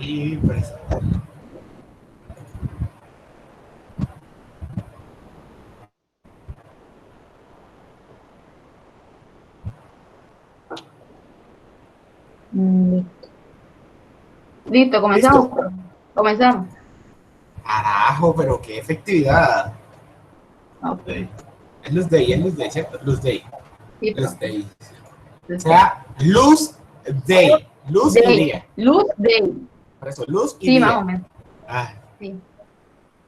Y pues, Listo, comenzamos. listo. Comenzamos. Carajo, pero qué efectividad. Ok. Es luz day, ¿cierto? Luz day. Sí, Luz profe. day. O sea, luz day. Luz y Day. día. Luz day. Por eso, luz y Sí, más o día. menos. Ah, Sí.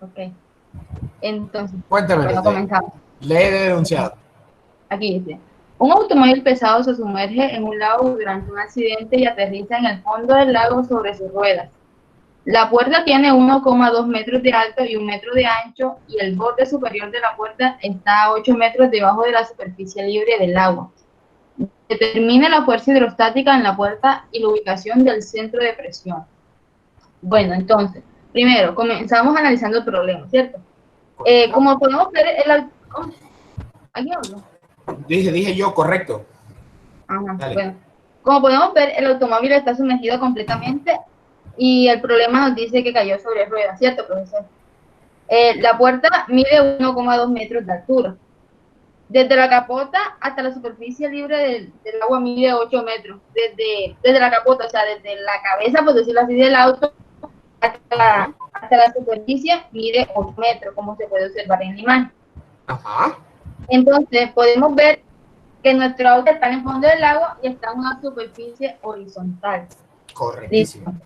Ok. Entonces, cuéntame, luz bueno, day. comenzamos. Ley de denunciado. Aquí dice. Un automóvil pesado se sumerge en un lago durante un accidente y aterriza en el fondo del lago sobre sus ruedas. La puerta tiene 1,2 metros de alto y 1 metro de ancho y el borde superior de la puerta está a 8 metros debajo de la superficie libre del agua. Determine la fuerza hidrostática en la puerta y la ubicación del centro de presión. Bueno, entonces, primero, comenzamos analizando el problema, ¿cierto? Correcto. Como podemos ver, ¿aquí hablo? Dije yo, correcto. Ajá, Dale. bueno. Como podemos ver, el automóvil está sumergido completamente y el problema nos dice que cayó sobre ruedas, ¿cierto, profesor? La puerta mide 1,2 metros de altura. Desde la capota hasta la superficie libre del agua mide 8 metros. Desde la capota, o sea, desde la cabeza, por decirlo así, del auto Ajá. hasta la superficie mide 8 metros, como se puede observar en la imagen. Ajá. Entonces, podemos ver que nuestro auto está en el fondo del agua y está en una superficie horizontal. Correctísimo. Listo.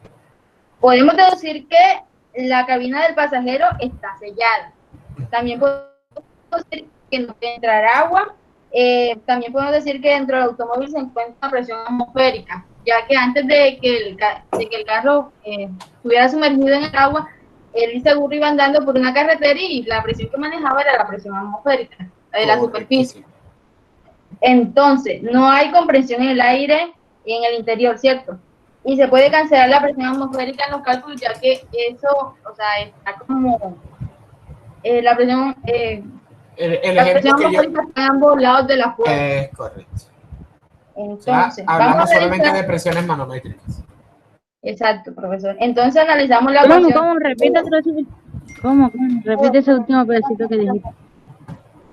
Podemos deducir que la cabina del pasajero está sellada. También podemos decir que no puede entrar agua. También podemos decir que dentro del automóvil se encuentra una presión atmosférica, ya que antes de que el carro estuviera sumergido en el agua, él seguro iba andando por una carretera y la presión que manejaba era la presión atmosférica, de la superficie. Correctísimo. Entonces, no hay compresión en el aire y en el interior, ¿cierto? Y se puede cancelar la presión atmosférica en los cálculos, ya que eso, o sea, está como la presión, El la presión ejemplo que yo... atmosférica está en ambos lados de la puerta. Es correcto. O sea, Entonces, vamos hablamos a solamente analizar, de presiones manométricas. exacto, profesor. Entonces analizamos la ¿Cómo, ecuación. cómo? Repite otro ¿Cómo? Repite ese último pedacito que dijiste.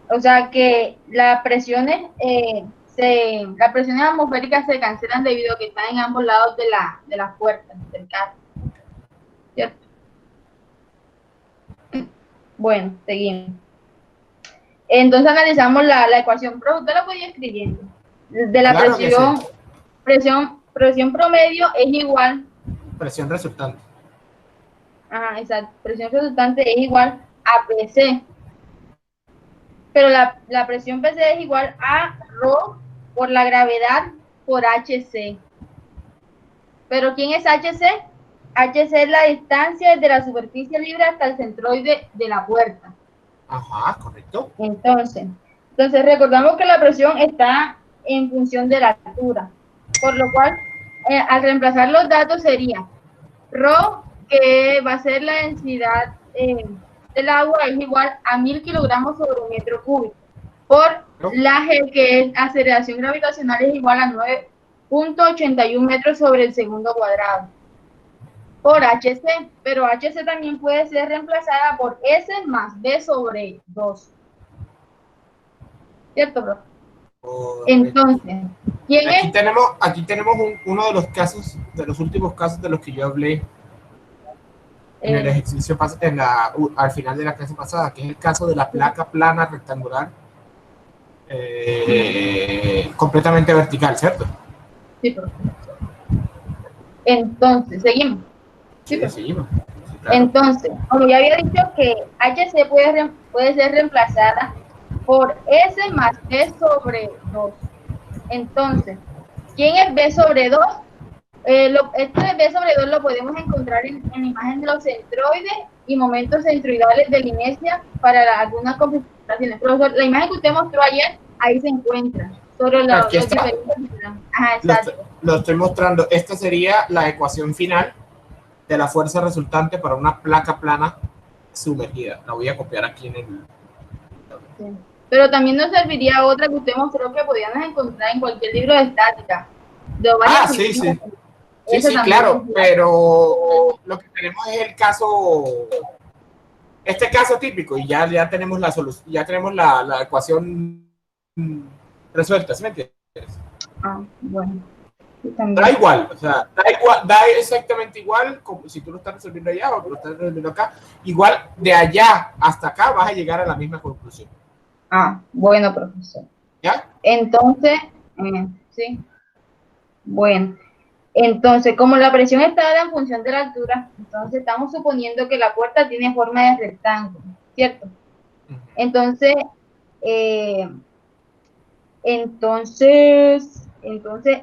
O sea que las presiones, las presiones atmosféricas se cancelan debido a que están en ambos lados de las puertas del carro, ¿cierto? Bueno, seguimos. Entonces analizamos la ecuación, pero usted la podía escribiendo. De la Claro que sí. presión promedio es igual, Presión resultante. ajá, exacto, presión resultante es igual a PC, pero la presión PC es igual a ρ por la gravedad por HC. ¿Pero quién es HC? HC es la distancia desde la superficie libre hasta el centroide de la puerta. Ajá, correcto. Entonces recordamos que la presión está en función de la altura, por lo cual al reemplazar los datos sería ρ, que va a ser la densidad del agua, es igual a 1000 kilogramos sobre un metro cúbico, por ¿No? la G, que es aceleración gravitacional, es igual a 9,81 metros sobre el segundo cuadrado, por HC, pero HC también puede ser reemplazada por S más B sobre 2. ¿Cierto, profe? Correcto. Entonces, ¿quién es? Aquí tenemos uno de los casos, de los últimos casos de los que yo hablé en el ejercicio, al final de la clase pasada, que es el caso de la placa plana rectangular completamente vertical, ¿cierto? Sí, profe. Entonces, seguimos. Sí, Sí, profe. seguimos. Sí, claro. Entonces, como ya había dicho que HC puede ser reemplazada por S más B sobre 2. Entonces, ¿quién es B sobre 2? Esto de B sobre 2 lo podemos encontrar en la imagen de los centroides y momentos centroidales de la inercia para algunas configuraciones. Profesor, la imagen que usted mostró ayer, ahí se encuentra, sobre los está. diferentes. Ajá, exacto. Lo estoy mostrando. Esta sería la ecuación final de la fuerza resultante para una placa plana sumergida. La voy a copiar aquí en el... Sí. Pero también nos serviría otra que usted mostró que podíamos encontrar en cualquier libro de estática. De varias Sí, sí. Sí, Ese sí, también claro, es- pero lo que tenemos es el caso, este caso típico, y ya tenemos la solución, ya tenemos la ecuación resuelta, ¿sí me entiendes? bueno, sí, Da también. igual, o sea, da exactamente igual como si tú lo estás resolviendo allá o lo estás resolviendo acá. Igual de allá hasta acá vas a llegar a la misma conclusión. Bueno, profesor. ¿Ya? Entonces, sí, bueno. Entonces, como la presión está dada en función de la altura, entonces estamos suponiendo que la puerta tiene forma de rectángulo, ¿cierto? Entonces, eh, entonces,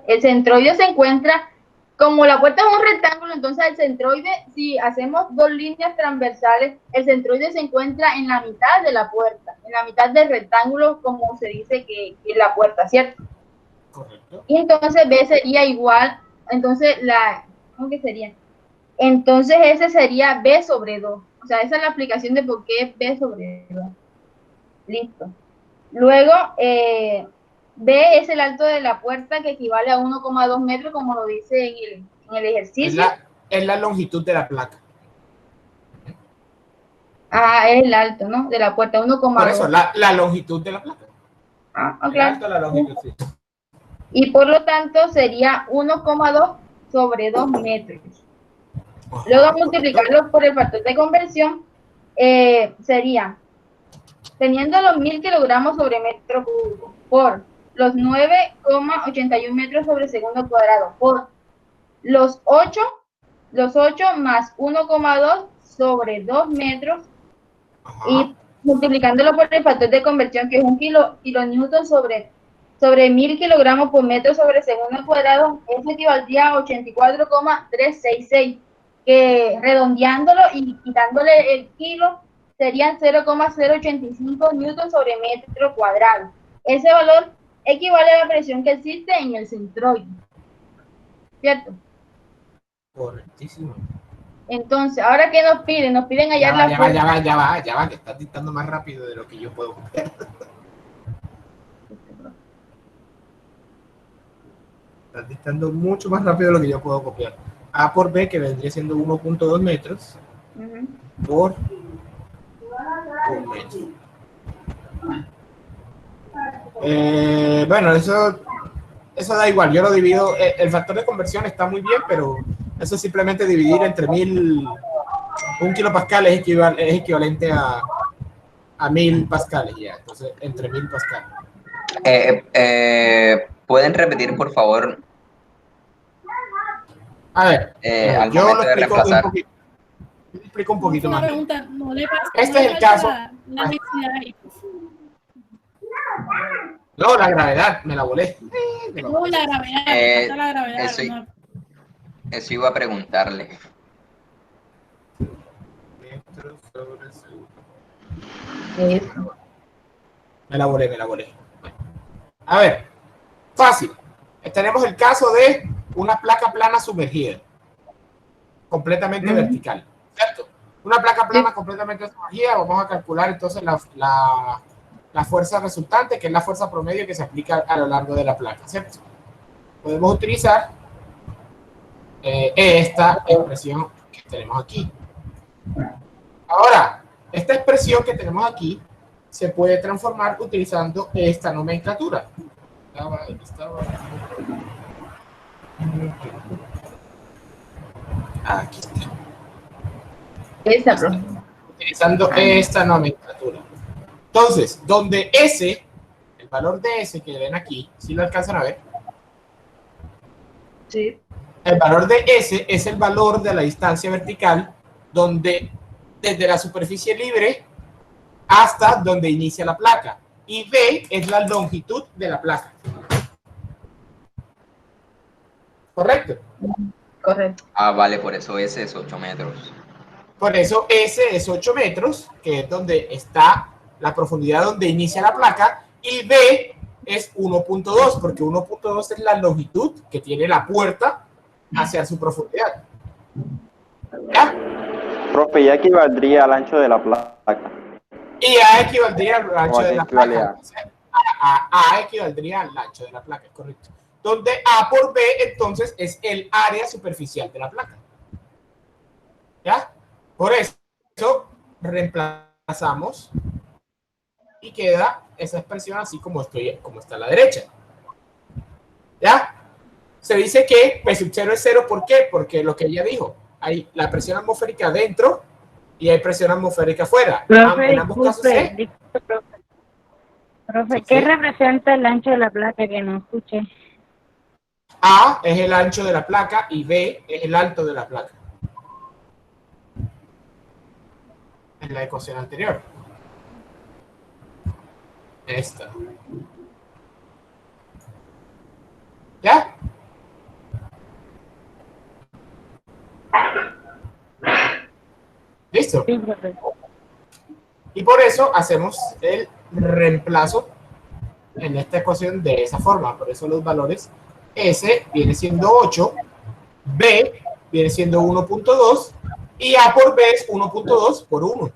el centroide se encuentra, como la puerta es un rectángulo, entonces el centroide, si hacemos dos líneas transversales, el centroide se encuentra en la mitad de la puerta, en la mitad del rectángulo, como se dice que es la puerta, ¿cierto? Correcto. Y entonces B sería igual, entonces ¿cómo que sería? Entonces ese sería B sobre 2. O sea, esa es la aplicación de por qué es B sobre 2. Listo. Luego, B es el alto de la puerta que equivale a 1,2 metros, como lo dice en el ejercicio. Es la longitud de la placa. Es el alto, ¿no? De la puerta, Por eso, 1,2. la longitud de la placa. El Claro. alto de la longitud, sí. Y por lo tanto sería 1,2 sobre 2 metros. Luego Ajá, multiplicarlo por el factor de conversión sería, teniendo los 1000 kilogramos sobre metro cúbico por los 9,81 metros sobre segundo cuadrado por los 8 más 1,2 sobre 2 metros y multiplicándolo por el factor de conversión que es 1 kilonewton sobre 1000 kilogramos por metro sobre segundo cuadrado, eso equivaldría a 84,366, que redondeándolo y quitándole el kilo serían 0,085 newton sobre metro cuadrado. Ese valor equivale a la presión que existe en el centroide, ¿cierto? Correctísimo. Entonces, ¿ahora qué nos piden? Nos piden hallar la fuerza. Ya va, que estás dictando más rápido de lo que yo puedo copiar. Estás dictando mucho más rápido de lo que yo puedo copiar. A por B, que vendría siendo 1,2 metros por 1 metro. Bueno, eso da igual. Yo lo divido. El factor de conversión está muy bien, pero eso es simplemente dividir entre 1000. 1 kilopascal es equivalente a 1000 pascales ya. Entonces, entre 1000 pascales. ¿Pueden repetir, por favor? A ver, Al yo momento lo de explico reemplazar. un poquito Una más. pregunta, ¿no le pasa, Este no es le el falta caso. la densidad ahí? No, la gravedad, me la volé. No, la gravedad, le falta la gravedad. Eso iba a preguntarle. Metros sobre segundo. Eso. Me la volé. A ver, fácil. Tenemos el caso de una placa plana sumergida, completamente vertical, ¿cierto? Una placa plana completamente sumergida, vamos a calcular entonces la fuerza resultante, que es la fuerza promedio que se aplica a lo largo de la placa, ¿cierto? Podemos utilizar esta expresión que tenemos aquí. Ahora, esta expresión que tenemos aquí se puede transformar utilizando esta nomenclatura. Aquí está. Utilizando esta nomenclatura. Entonces, donde S, el valor de S que ven aquí, ¿sí lo alcanzan a ver? Sí. El valor de S es el valor de la distancia vertical donde desde la superficie libre hasta donde inicia la placa. Y B es la longitud de la placa. ¿Correcto? Correcto. Vale, por eso S es 8 metros. Por eso S es 8 metros, que es donde está la profundidad donde inicia la placa, y B es 1.2, porque 1.2 es la longitud que tiene la puerta hacia su profundidad. ¿Ya? Profe, ya equivaldría al ancho de la placa. Y A equivaldría al ancho de la placa. equivaldría. A equivaldría al ancho de la placa, correcto. donde A por B entonces es el área superficial de la placa. ¿Ya? Por eso reemplazamos y queda esa expresión así como está a la derecha. ¿Ya? Se dice que P sub 0 es 0, ¿por qué? Porque lo que ella dijo, hay la presión atmosférica dentro y hay presión atmosférica afuera. Profe, En ambos casos disculpe, profe, ¿qué representa el ancho de la placa que no escuché? A es el ancho de la placa y B es el alto de la placa. En la ecuación anterior. Esta. ¿Ya? ¿Listo? Sí, profe. Y por eso hacemos el reemplazo en esta ecuación de esa forma. Por eso los valores S viene siendo 8, B viene siendo 1.2 y A por B es 1.2 por 1.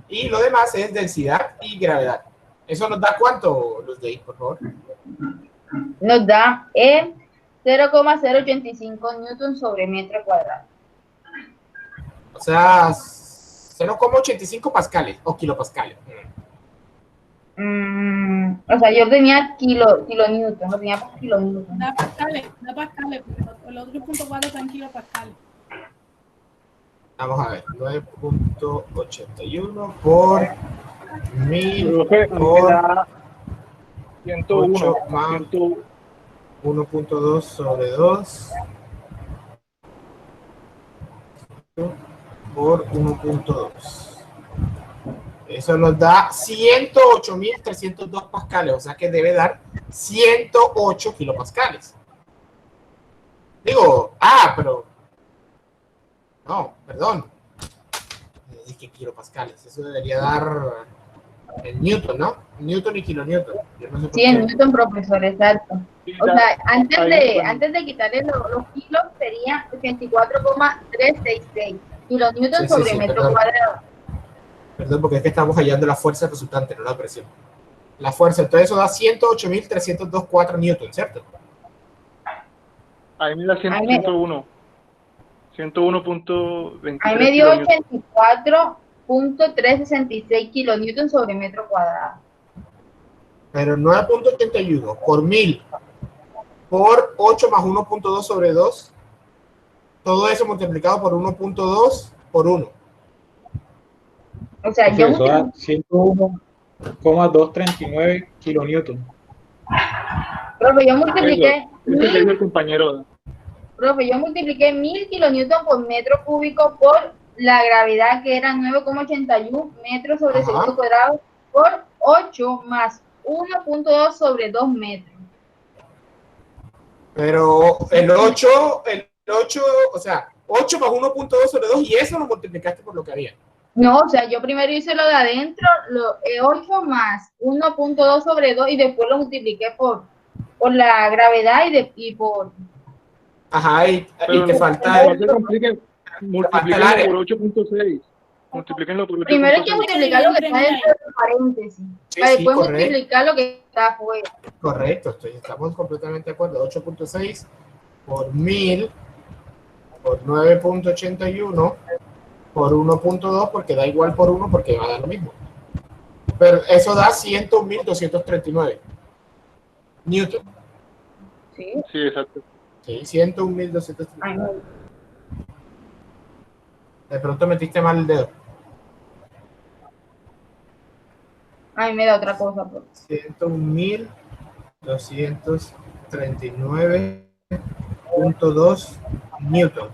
Y lo demás es densidad y gravedad. ¿Eso nos da cuánto, Luz Dey, por favor? Nos da 0,085 newton sobre metro cuadrado. O sea, 0,85 pascales o kilopascales. O sea, yo tenía kilonewton, no tenía por kilonewton. Da pascales, porque el otro 0.4 está en kilopascales. Vamos a ver, 9.81 por 1000 por 101 8 más 1.2 sobre 2 por 1.2. Eso nos da 108.302 pascales, o sea que debe dar 108 kilopascales. Digo, pero... No, perdón. Es que kilopascales, eso debería dar en newton, ¿no? Newton y kilonewton. Yo no sé por Sí, qué. en newton, profesor, exacto. O sea, antes de quitarle los kilos sería 84,366 kilonewton Sí, sobre metro perdón. cuadrado. Perdón, porque es que estamos hallando la fuerza resultante, no la presión. La fuerza, entonces eso da 108.302,4 newton, ¿cierto? Ahí me da 101. 101.23 Ahí me dio kilonewton. 84,366 kilonewton sobre metro cuadrado. Pero 9.81 por 1000 por 8 más 1.2 sobre 2. Todo eso multiplicado por 1.2 por 1. O sea, yo Eso da 101,239 kilonewton. profe, yo multipliqué Eso que dice el compañero. Profe, yo multipliqué 1000 kilonewton por metro cúbico por la gravedad que era 9,81 metros sobre Ajá. segundo cuadrado por 8 más 1.2 sobre 2 metros. Pero el 8, o sea, 8 más 1.2 sobre 2 y eso lo multiplicaste por lo que había. No, o sea, yo primero hice lo de adentro, 8 más 1.2 sobre 2 y después lo multipliqué por la gravedad y por... Ajá, y te falta No se compliquen, multiplíquenlo área. por 8.6. Multiplíquenlo por 8.6. Primero hay que multiplicar lo que está dentro del paréntesis, Sí, para sí, después correcto. multiplicar lo que está afuera. Correcto, estamos completamente de acuerdo. 8.6 por 1000 por 9.81 por 1.2 porque da igual por 1 porque va a dar lo mismo. Pero eso da 101.239 newton. Sí. Sí, exacto. Sí, 101.239. Ay, no. De pronto metiste mal el dedo. Ay, me da otra cosa. Pues. 101.239.2 newton.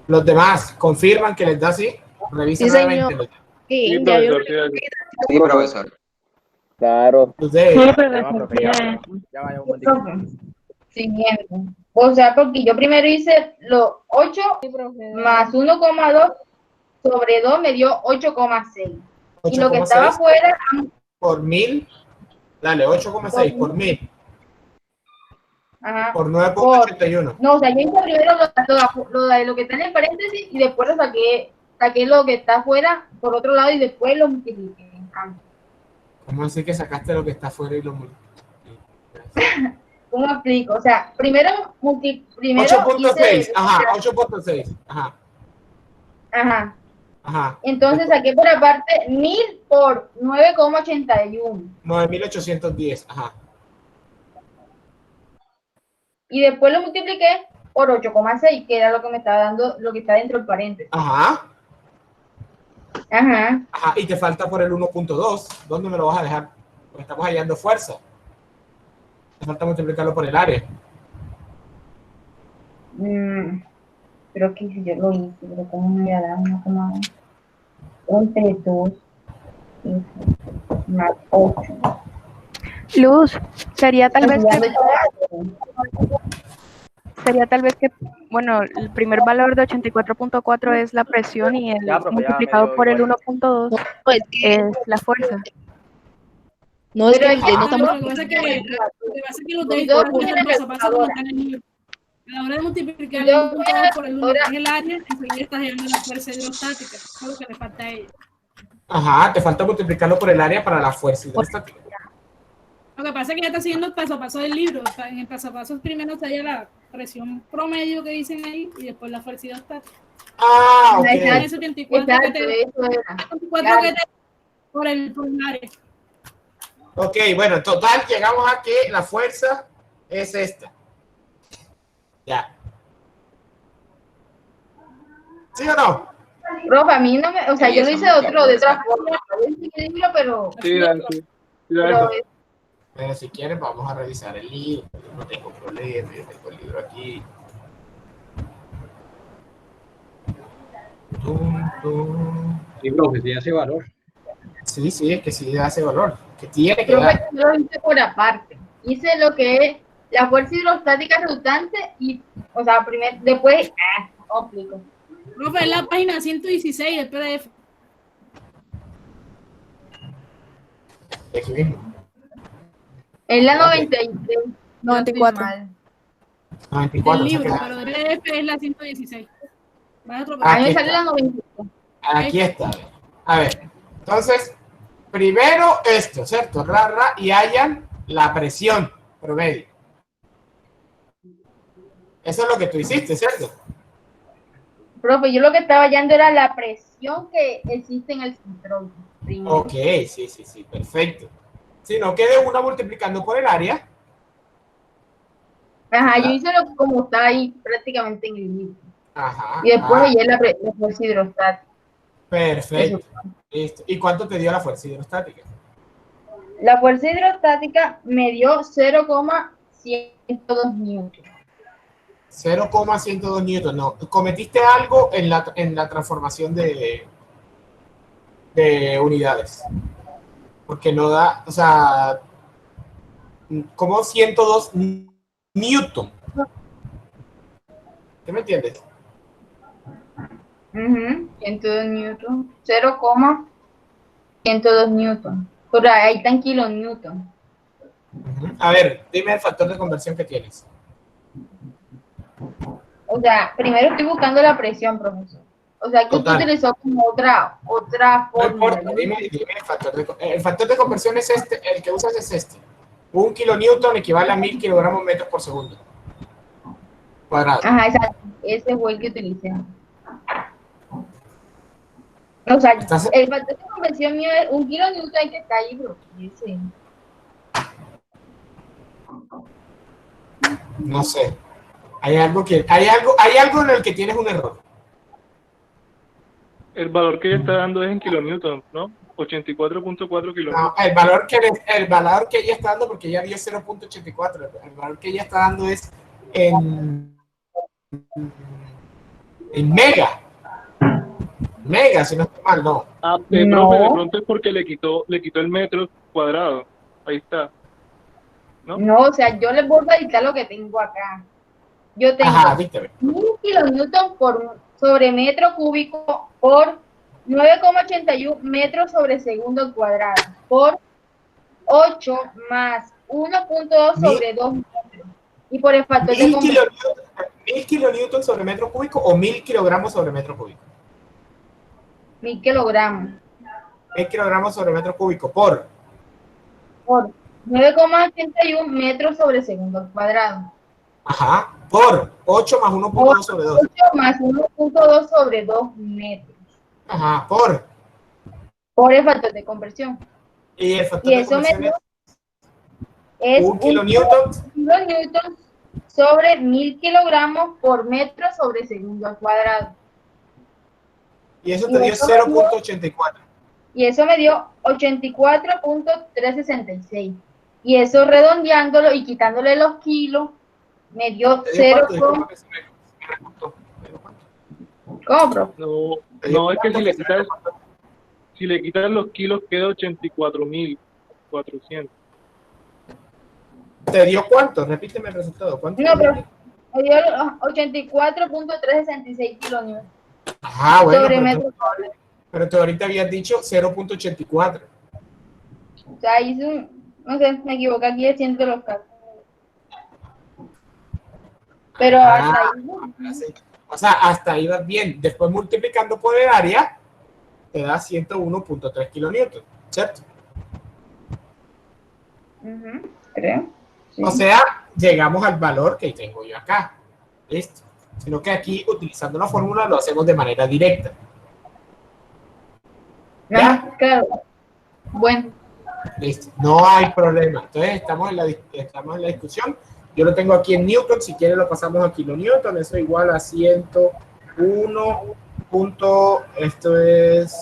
Los demás confirman que les da así. Revisa Sí, nuevamente. señor. Sí, Sí, ya yo profesor, sí. Sí, profesor. Claro. Ustedes, Sí, Ya va, profesor, profe, ya sí, va. Ya vaya un momentico. Profe, siguiente. O sea, porque yo primero hice los 8 más 1,2 sobre 2 me dio 8,6. Y lo que estaba 8,6 afuera, por 1000. Dale, 8,6 por 1000 ajá, por 9.81. no, o sea, yo hice primero lo que está en el paréntesis y después lo saqué lo que está afuera por otro lado y después lo multipliqué. ¿Cómo así que sacaste lo que está afuera y lo multiplicaste? ¿Cómo explico? O sea, primero hice 8.6, ajá, 8.6, ajá, ajá. ajá. Entonces saqué por aparte 1000 por 9,81. 9.810, ajá. Y después lo multipliqué por 8,6, que era lo que me estaba dando, lo que está dentro del paréntesis. Ajá, Ajá. ajá. Y te falta por el 1.2. ¿Dónde me lo vas a dejar? Porque estamos hallando fuerza. Te falta multiplicarlo por el área. Creo que si yo lo hice, pero ¿cómo me voy a dar 1,2? Entre 2 más 8. Luz, sería tal vez que, bueno, el primer valor de 84.4 es la presión y el multiplicado por el 1.2 es la fuerza. No, es que Pero no estamos... Lo que pasa es que los deditos del paso a paso no están en el libro. A la hora de multiplicar el 1.2 por el 1, que es el área, enseguida estás llegando a la fuerza hidrostática. Eso es lo que le falta a ella. Ajá, te falta multiplicarlo por el área para la fuerza hidrostática. Lo que pasa es que ya está siguiendo el paso a paso del libro. En el paso a paso primero se halla la presión promedio que dicen ahí y después la fuerza hidrostática. Ah, ok. Ese 84 Exacto, que te, eso era. 84 que te por el área. Ok, bueno, en total llegamos a que la fuerza es esta. Ya. ¿Sí o no? Profe, a mí no me, o sea, Sí, yo lo eso hice es de mucha otra fuerza. forma. Yo hice el libro, pero Sí, dale, sí. pero Pero si quieren vamos a revisar el libro. Yo no tengo problema, yo tengo el libro aquí. Tum, tum. Sí, profe, sí hace valor. Sí, sí, es que sí da ese valor. Que tiene que profe, dar. yo lo hice por aparte. Hice lo que es la fuerza hidrostática resultante y, o sea, después, complico. Profe, es la página 116 del PDF. Aquí mismo. Es la Ok. 93. 94. 94. Del o sea libro, que- pero del PDF es la 116. Va a otro A mí Aquí me sale está. la 93. Aquí está. A ver. Entonces, primero esto, ¿cierto? Y hallan la presión promedio. Eso es lo que tú hiciste, ¿cierto? Profe, yo lo que estaba hallando era la presión que existe en el control. Primero. Ok, sí, sí, sí, perfecto. Si no, quede una multiplicando por el área. Ajá, yo hice lo como está ahí prácticamente en el libro. Ajá. Y después hallé la fuerza hidrostática. Perfecto. Listo. ¿Y cuánto te dio la fuerza hidrostática? La fuerza hidrostática me dio 0,102 newton. 0,102 newton. No, cometiste algo en la transformación de unidades. Porque no da, o sea, como 102 newton. ¿Qué me entiendes? 102 newton. 0,102 newton. Por ahí está en kilonewton. A ver, dime el factor de conversión que tienes. O sea, primero estoy buscando la presión, profesor. O sea, que usted Total. utilizó como otra No fórmula. importa, dime el factor de conversión es este, el que usas es este. 1 kilonewton equivale a 1000 kilogramos metros por segundo cuadrado. Ajá, exacto. Ese fue el que utilicé. O sea, el factor de conversión mío es 1 kilonewton que está ahí, bro. Sí. No sé. Hay algo en el que tienes un error. El valor que ella está dando es en kilonewton, ¿no? 84.4 kilonewton. No, el valor que ella está dando, porque ella dio 0.84, el valor que ella está dando es en mega. Mega, si no estoy mal, no. Profe, de pronto es porque le quitó el metro cuadrado. Ahí está. No, o sea, yo les voy a dictar lo que tengo acá. Yo tengo 1000 kilonewton sobre metro cúbico por 9,81 metros sobre segundo al cuadrado por 8 más 1.2 sobre 2 metros. Y por el factor de conversión. 1000 kilonewton sobre metro cúbico o 1000 kilogramos sobre metro cúbico. 1000 kilogramos. 1000 kilogramos sobre metro cúbico por 9,81 metros sobre segundo al cuadrado. Ajá, por 8 más 1.2 sobre 2. 8 más 1.2 sobre 2 metros. Ajá, Por el factor de conversión. y el factor Y de eso conversión es un kilonewton kilonewton sobre 1000 kilogramos por metro sobre segundo al cuadrado. y eso te dio 0.84. Y eso me dio 84.366. Y eso redondeándolo y quitándole los kilos, me dio ¿Te dio 0. cuánto? Disculpa que se me recortó. ¿Te dio cuánto? ¿Cómo, bro? No, es que si le quitas los kilos queda 84.400. ¿Te dio cuánto? Repíteme el resultado. ¿Cuánto? No, pero me dio 84.366 kilonewton. Ah, bueno, sobre pero metro. tú ahorita habías dicho 0.84. O sea, hice no sé, me equivoqué aquí haciendo los cálculos. Pero hasta ahí. O sea, hasta ahí vas bien. Después multiplicando por el área, te da 101.3 kilonewton, ¿cierto? Creo. Sí. O sea, llegamos al valor que tengo yo acá. Listo. Sino que aquí, utilizando la fórmula, lo hacemos de manera directa. ¿Ya? Claro. Bueno. Listo. No hay problema. Entonces, estamos en la discusión. Yo lo tengo aquí en Newton. Si quiere, lo pasamos a kilonewton. Eso igual a 101. Esto es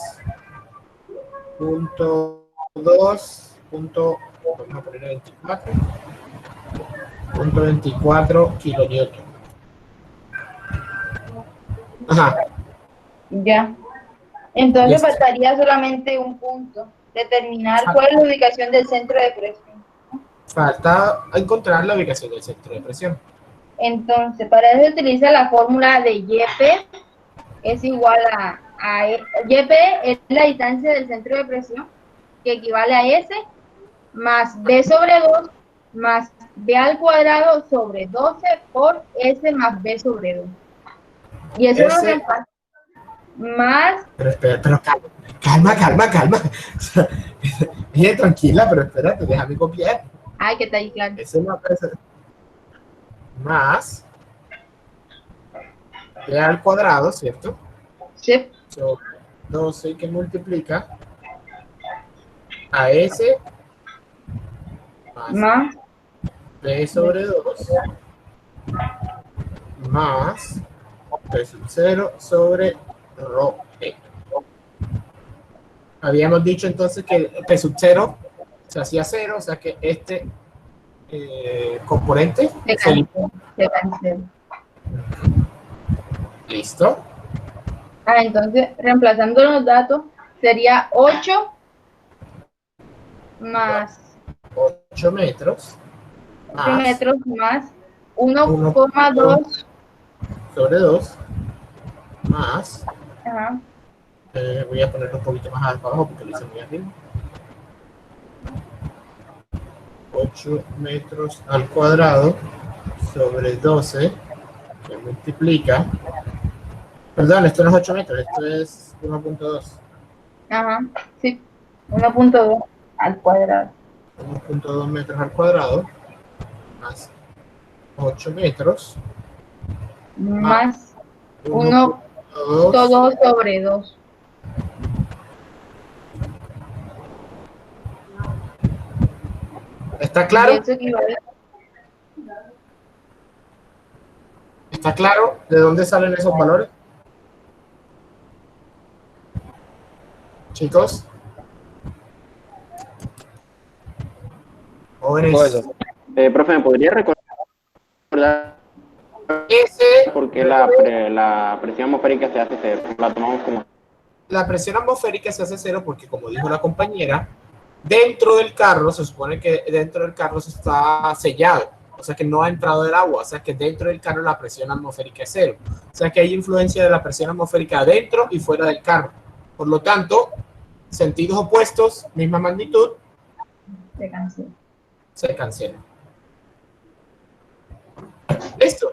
punto 2. Vamos a poner 24. Punto 24 kilonewton. Ajá. Ya. Entonces Listo. faltaría solamente un punto. Determinar cuál es la ubicación del centro de presión. Falta encontrar la ubicación del centro de presión. Entonces, para eso utiliza la fórmula de YP. Es igual a YP es la distancia del centro de presión, que equivale a S más B sobre 2 más B al cuadrado sobre 12 por S más B sobre 2. Y eso nos da más... Pero espera, pero calma. Bien, tranquila, pero espérate, déjame copiar. Ay, que está ahí, claro. Eso no aparece. Más B al cuadrado, ¿cierto? Sí. Sobre 12 que multiplica a S más B sobre 2 más P sub 0 sobre Rho E. Habíamos dicho entonces que P sub 0 se hacía 0, o sea que este componente se cancela. Listo. Entonces, reemplazando los datos, sería 8 más 8 metros. 8 metros más 1,2 sobre 2 más. Ajá. Voy a ponerlo un poquito más abajo porque lo hice muy arriba. 8 metros al cuadrado sobre 12 que multiplica. Perdón, esto no es 8 metros, esto es 1.2. Ajá, sí, 1.2 al cuadrado. 1.2 metros al cuadrado más 8 metros más 1.2 sobre 2. ¿Está claro? ¿Está claro de dónde salen esos valores? Chicos. Jóvenes. Profe, ¿me podría recordar por qué la presión atmosférica se hace cero? La tomamos como... La presión atmosférica se hace cero porque, como dijo la compañera, dentro del carro, se supone que dentro del carro se está sellado, o sea que no ha entrado el agua, o sea que dentro del carro la presión atmosférica es cero, o sea que hay influencia de la presión atmosférica dentro y fuera del carro. Por lo tanto, sentidos opuestos, misma magnitud, se cancela. ¿Listo?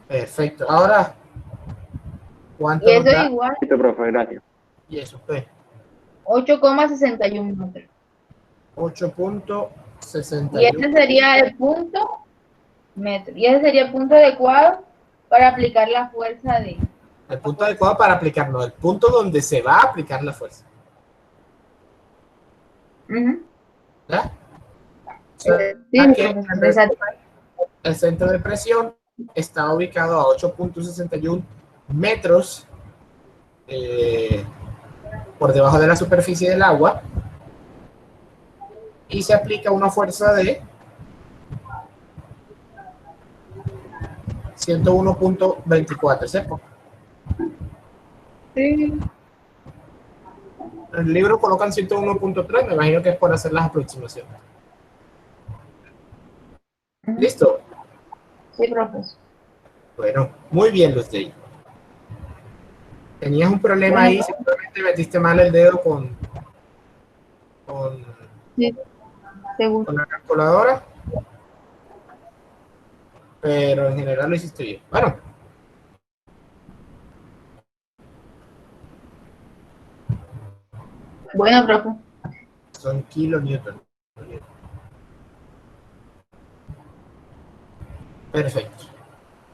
Perfecto. Ahora, ¿cuánto y eso nos da? igual. Listo, profe, gracias. Y eso, pues. 8,61 metros. 8.61. Y ese sería el punto metro. Y ese sería el punto adecuado para aplicar la fuerza de... El punto adecuado para aplicarlo, el punto donde se va a aplicar la fuerza. ¿Verdad? Sí, exacto. El centro de presión está ubicado a 8.61 metros por debajo de la superficie del agua y se aplica una fuerza de 101.24, ¿cierto? Sí. El libro colocan 101.3, me imagino que es por hacer las aproximaciones. ¿Listo? Sí, profesor. Bueno, muy bien, Luzday. Tenías un problema ahí, seguramente metiste mal el dedo con la calculadora, pero en general lo hiciste bien. Bueno, profe. Son kilonewton. Perfecto.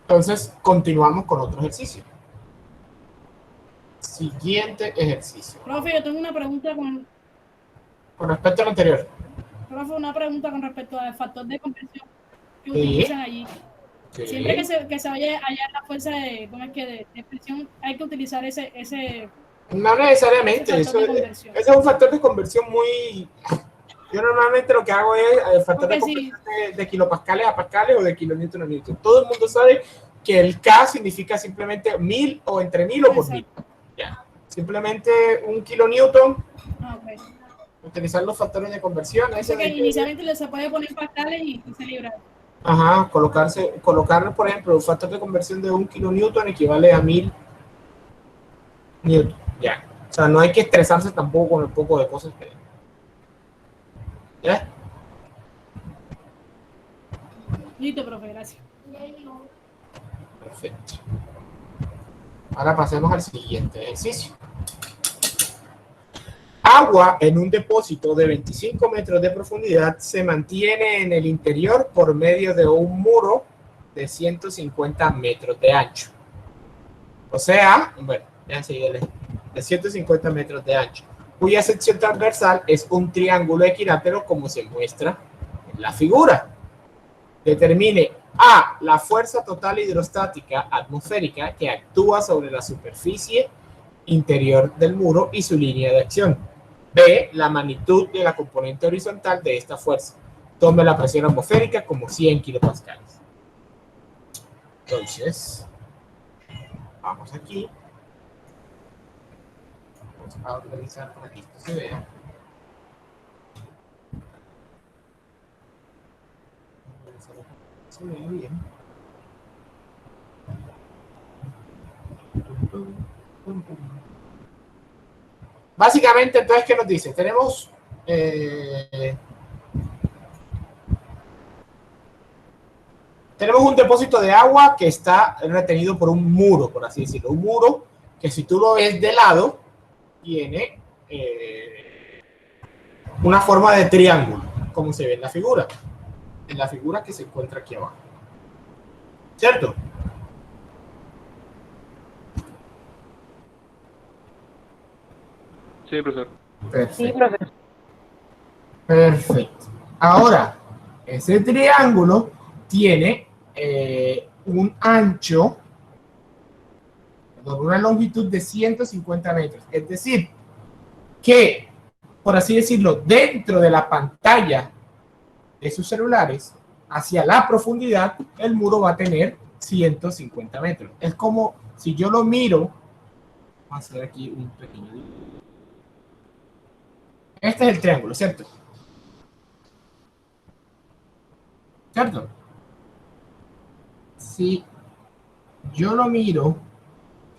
Entonces, continuamos con otro ejercicio. Siguiente ejercicio. Profe, yo tengo una pregunta con respecto al anterior. Profe, una pregunta con respecto al factor de conversión que Sí. utilizan allí. Sí. Siempre que se vaya allá la fuerza de presión, hay que utilizar ese No necesariamente, eso es un factor de conversión muy... Yo normalmente lo que hago es el factor de conversión de kilopascales a pascales o de kilonewton a newton. Todo el mundo sabe que el K significa simplemente 1000 o entre 1000 o por 1000. Ya. Simplemente un kilonewton. Utilizar los factores de conversión. Eso que inicialmente se puede poner pascales y se libra. Ajá, colocar, por ejemplo, un factor de conversión de 1 kilonewton equivale a 1000 newton. Ya. O sea, no hay que estresarse tampoco con el poco de cosas que... ¿Ya? Listo, profe, gracias. Perfecto. Ahora pasemos al siguiente ejercicio. Agua en un depósito de 25 metros de profundidad se mantiene en el interior por medio de un muro de 150 metros de ancho. O sea, bueno, ya seguirle, de 150 metros de ancho, cuya sección transversal es un triángulo equilátero como se muestra en la figura. Determine A, la fuerza total hidrostática atmosférica que actúa sobre la superficie interior del muro y su línea de acción. B, la magnitud de la componente horizontal de esta fuerza. Tome la presión atmosférica como 100 kilopascales. Entonces, vamos aquí. Vamos a organizar para que esto se vea. Se ve bien. Básicamente, entonces, ¿qué nos dice? Tenemos un depósito de agua que está retenido por un muro, por así decirlo. Un muro que, si tú lo ves de lado, tiene una forma de triángulo, como se ve en la figura. En la figura que se encuentra aquí abajo. ¿Cierto? Sí, profesor. Perfecto. Sí, profesor. Perfecto. Ahora, ese triángulo tiene un ancho, con una longitud de 150 metros. Es decir, que, por así decirlo, dentro de la pantalla de sus celulares, hacia la profundidad, el muro va a tener 150 metros. Es como si yo lo miro, vamos a hacer aquí un pequeño... Este es el triángulo, ¿cierto? ¿Cierto? Si yo lo miro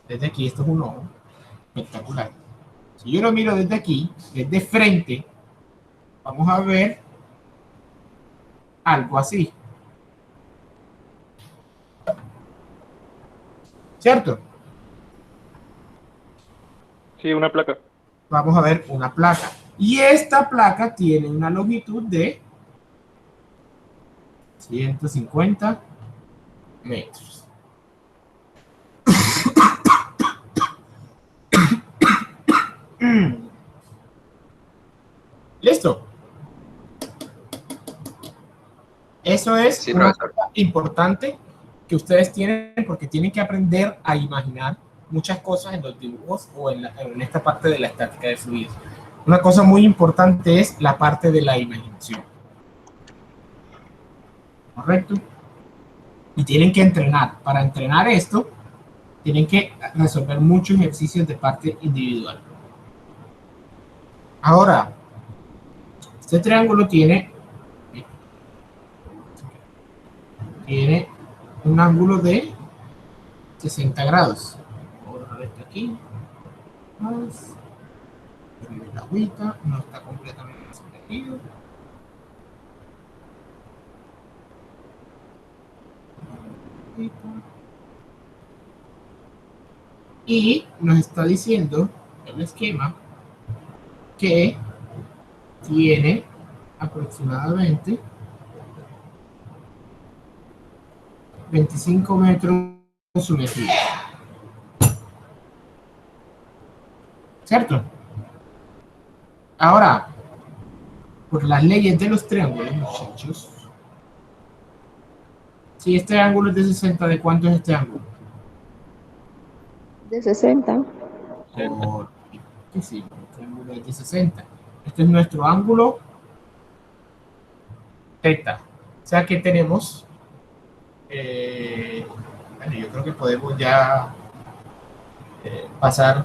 desde aquí, esto es un ojo espectacular. Si yo lo miro desde aquí, desde frente, vamos a ver algo así. ¿Cierto? Sí, una placa. vamos a ver una placa. Y esta placa tiene una longitud de 150 metros. ¿Listo? Eso es Sí, una profesor. cosa importante que ustedes tienen, porque tienen que aprender a imaginar muchas cosas en los dibujos o en esta parte de la estática de fluidos. Una cosa muy importante es la parte de la imaginación. ¿Correcto? Y tienen que entrenar. Para entrenar esto, tienen que resolver muchos ejercicios de parte individual. Ahora, este triángulo tiene un ángulo de 60 grados. Voy a borrar esto aquí. Más. La agüita no está completamente sumergido. Y nos está diciendo el esquema que tiene aproximadamente 25 metros sumergidos. ¿Cierto? Ahora, por las leyes de los triángulos, muchachos, si este ángulo es de 60, ¿de cuánto es este ángulo? De 60. Que sí, este ángulo es de 60. Este es nuestro ángulo θ. O sea que tenemos, bueno, yo creo que podemos ya pasar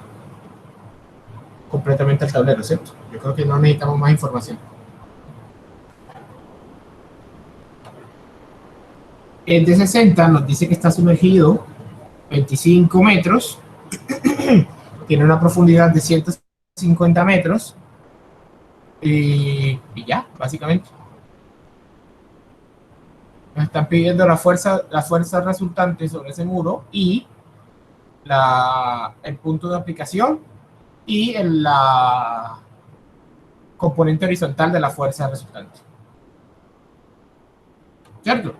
completamente al tablero, ¿cierto? Yo creo que no necesitamos más información. El de 60 nos dice que está sumergido 25 metros, tiene una profundidad de 150 metros y ya, básicamente. Nos están pidiendo la fuerza resultante sobre ese muro y el punto de aplicación y la componente horizontal de la fuerza resultante. ¿Cierto?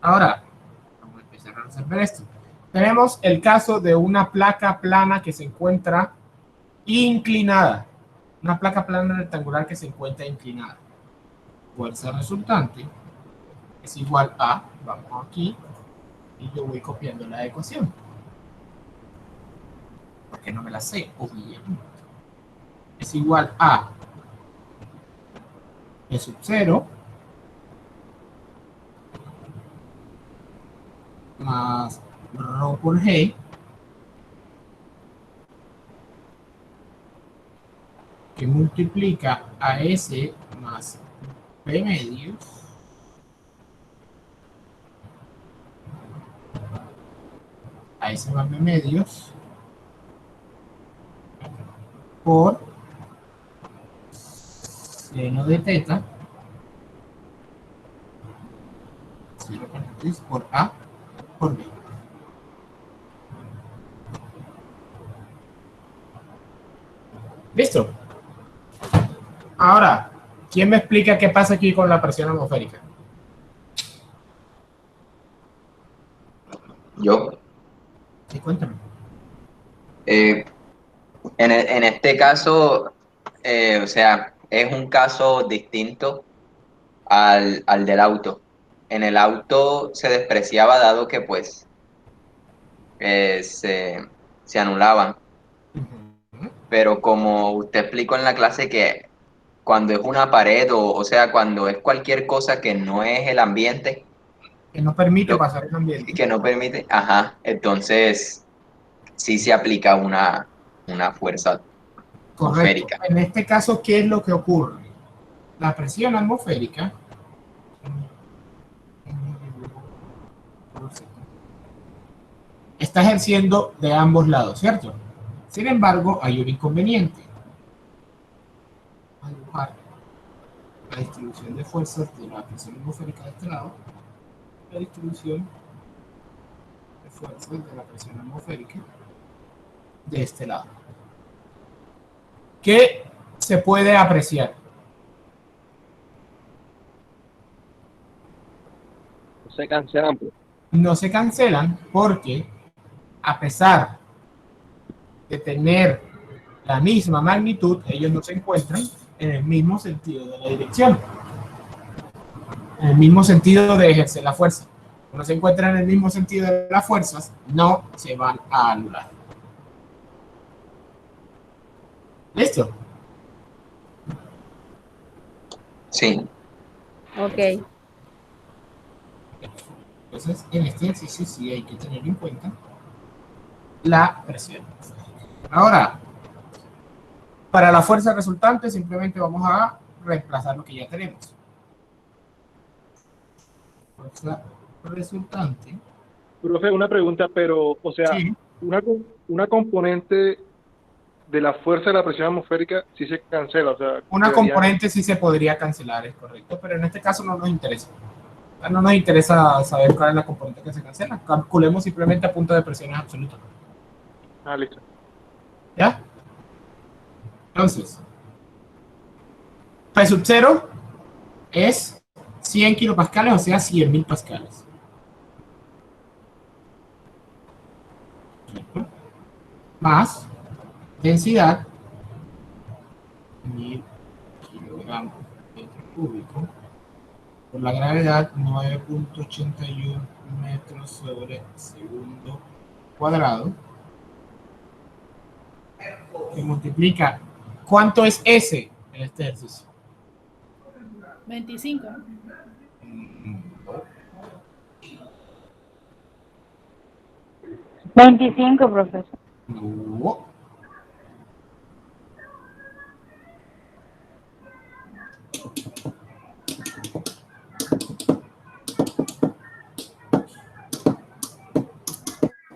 Ahora, vamos a empezar a resolver esto. Tenemos el caso de una placa plana que se encuentra inclinada. Una placa plana rectangular que se encuentra inclinada. Fuerza resultante es igual a, vamos aquí, y yo voy copiando la ecuación. Porque no me la sé, obviamente. Es igual a E sub 0 más rho por G que multiplica a S más B medios a S más B medios por seno de θ 0,3 por A por B. ¿Listo? Ahora, ¿quién me explica qué pasa aquí con la presión atmosférica? Yo. Sí, cuéntame. En este caso, o sea, es un caso distinto al del auto. En el auto se despreciaba dado que pues se anulaban. Pero como usted explicó en la clase que cuando es una pared o sea, cuando es cualquier cosa que no es el ambiente, que no permite pasar el ambiente. Que no permite, ajá, entonces sí se aplica una fuerza atmosférica. En este caso, ¿qué es lo que ocurre? La presión atmosférica está ejerciendo de ambos lados, ¿cierto? Sin embargo, hay un inconveniente. Voy a dibujar la distribución de fuerzas de la presión atmosférica de este lado. la distribución de fuerzas de la presión atmosférica de este lado. ¿Qué se puede apreciar? No se cancelan, pues. No se cancelan porque, a pesar de tener la misma magnitud, ellos no se encuentran en el mismo sentido de la dirección, en el mismo sentido de ejercer la fuerza. No se encuentran en el mismo sentido de las fuerzas, no se van a anular. ¿Listo? Sí. Ok. Entonces, en este ejercicio sí hay que tener en cuenta la presión. Ahora, para la fuerza resultante simplemente vamos a reemplazar lo que ya tenemos. Fuerza resultante. Profe, una pregunta, pero, o sea, Sí. una componente de la fuerza de la presión atmosférica sí se cancela, o sea, Una debería- componente sí se podría cancelar, es correcto, pero en este caso no nos interesa. No nos interesa saber cuál es la componente que se cancela. Calculemos simplemente a punto de presiones absolutas. Ah, listo. ¿Ya? Entonces, P sub 0 es 100 kilopascales, o sea, 100.000 pascales. Más densidad, 1000 kilogramos metro cúbico, por la gravedad, 9.81 metros sobre segundo cuadrado, que multiplica. ¿Cuánto es S en este ejercicio? 25. No. 25, profesor. No.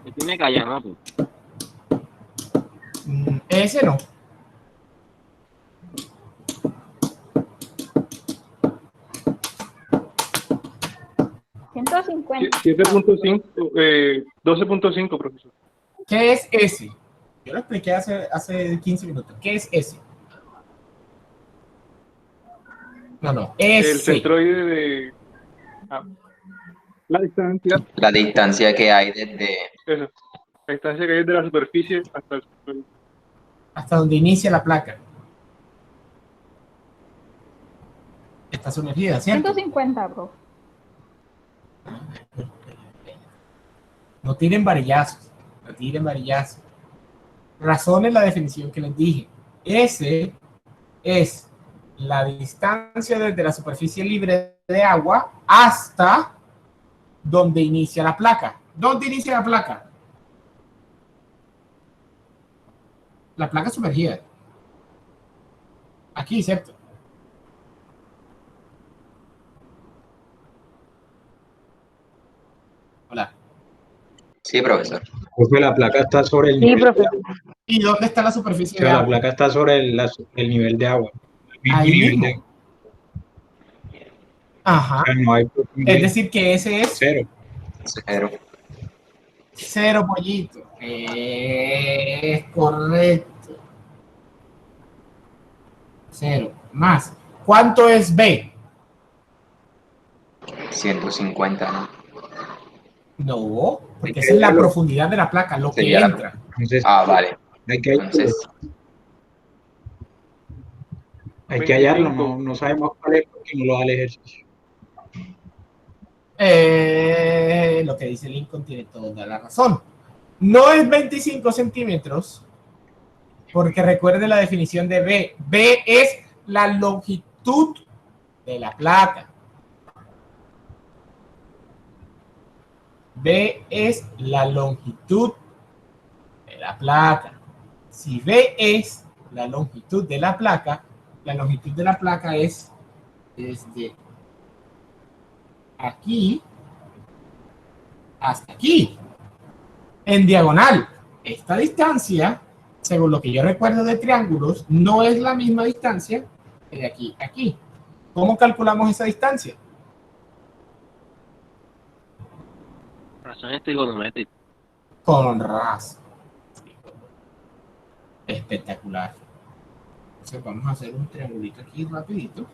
Se tiene que hallar, ¿no? Pues. Ese no. ¿150? 7.5, 12.5, profesor. ¿Qué es S? Yo lo expliqué hace 15 minutos. ¿Qué es S? No, El S. centroide de... ah, la distancia, La distancia que hay desde... eso, la distancia que hay de la superficie hasta el suelo. Hasta donde inicia la placa. Está sumergida, ¿cierto? 150, bro. No tiren varillazos. No tiren varillazos. Razonen la definición que les dije. S es la distancia desde la superficie libre de agua hasta donde inicia la placa. ¿Dónde inicia la placa? La placa sumergida. Aquí, ¿cierto? Hola. Sí, profesor. Profe, la placa está sobre el Sí, nivel de profesor. agua. ¿Y dónde está la superficie O sea, de la agua? placa está sobre el nivel de agua. El mismo Ahí nivel mismo. de agua. Ajá. O sea, no hay profundidad. Es decir, que ese es Cero. Cero. cero, pollito. Es correcto. Cero. Más. ¿Cuánto es B? 150, ¿no? No, porque esa es la profundidad de la placa, lo que Sería la- entra. Entonces, Ah, vale. hay que Entonces, hallarlo. 25. No sabemos cuál es porque no lo da el ejercicio. Lo que dice Lincoln tiene toda la razón. No es 25 centímetros, porque recuerde la definición de B. B es la longitud de la placa. B es la longitud de la placa. Si B es la longitud de la placa es desde aquí hasta aquí, en diagonal. Esta distancia, según lo que yo recuerdo de triángulos, no es la misma distancia que de aquí a aquí. ¿Cómo calculamos esa distancia? Razones trigonométricas. Con razón. Espectacular. Entonces vamos a hacer un triangulito aquí rapidito.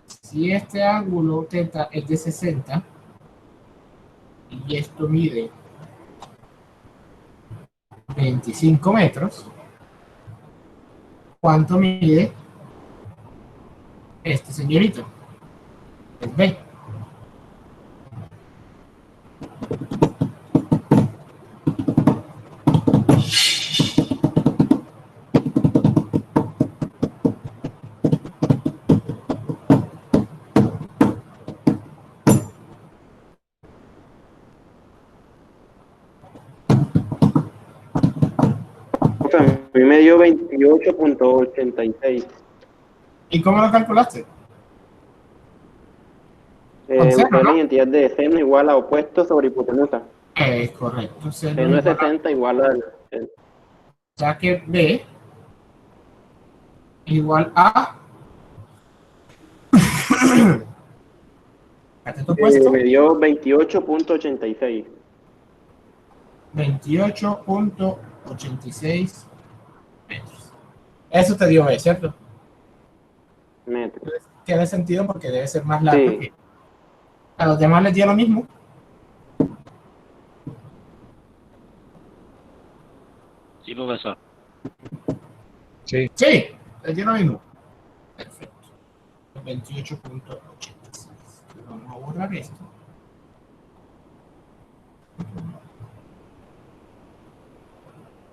Si este ángulo θ es de 60 y esto mide 25 metros, ¿cuánto mide este señorito? Es B. A mí me dio 28.86. ¿Y cómo lo calculaste? Usé la identidad de seno igual a opuesto sobre hipotenusa. Es correcto. Seno es 60 igual a... O sea que B igual a... me dio 28.86. 28.86 metros. Eso te dio B, ¿cierto? Metros. Tiene sentido porque debe ser más largo. Sí. Que a los demás les dio lo mismo. Sí, profesor. Sí. Sí, les dio lo mismo. Perfecto. 28.86. Vamos a borrar esto.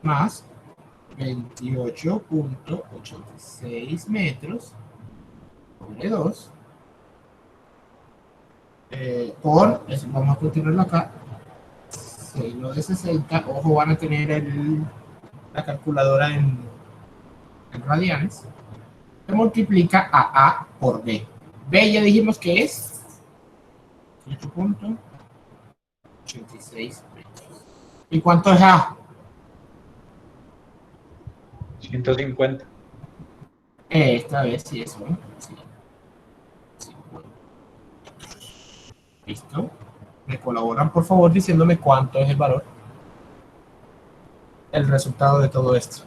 Más 28.86 metros sobre 2 por, eso vamos a continuarlo acá, seno de 60, ojo, van a tener la calculadora en radianes, se multiplica a A por B. B ya dijimos que es 8.86 metros. ¿Y cuánto es A? 150. Esta vez sí es un. Sí. Listo. Me colaboran, por favor, diciéndome cuánto es el valor. El resultado de todo esto.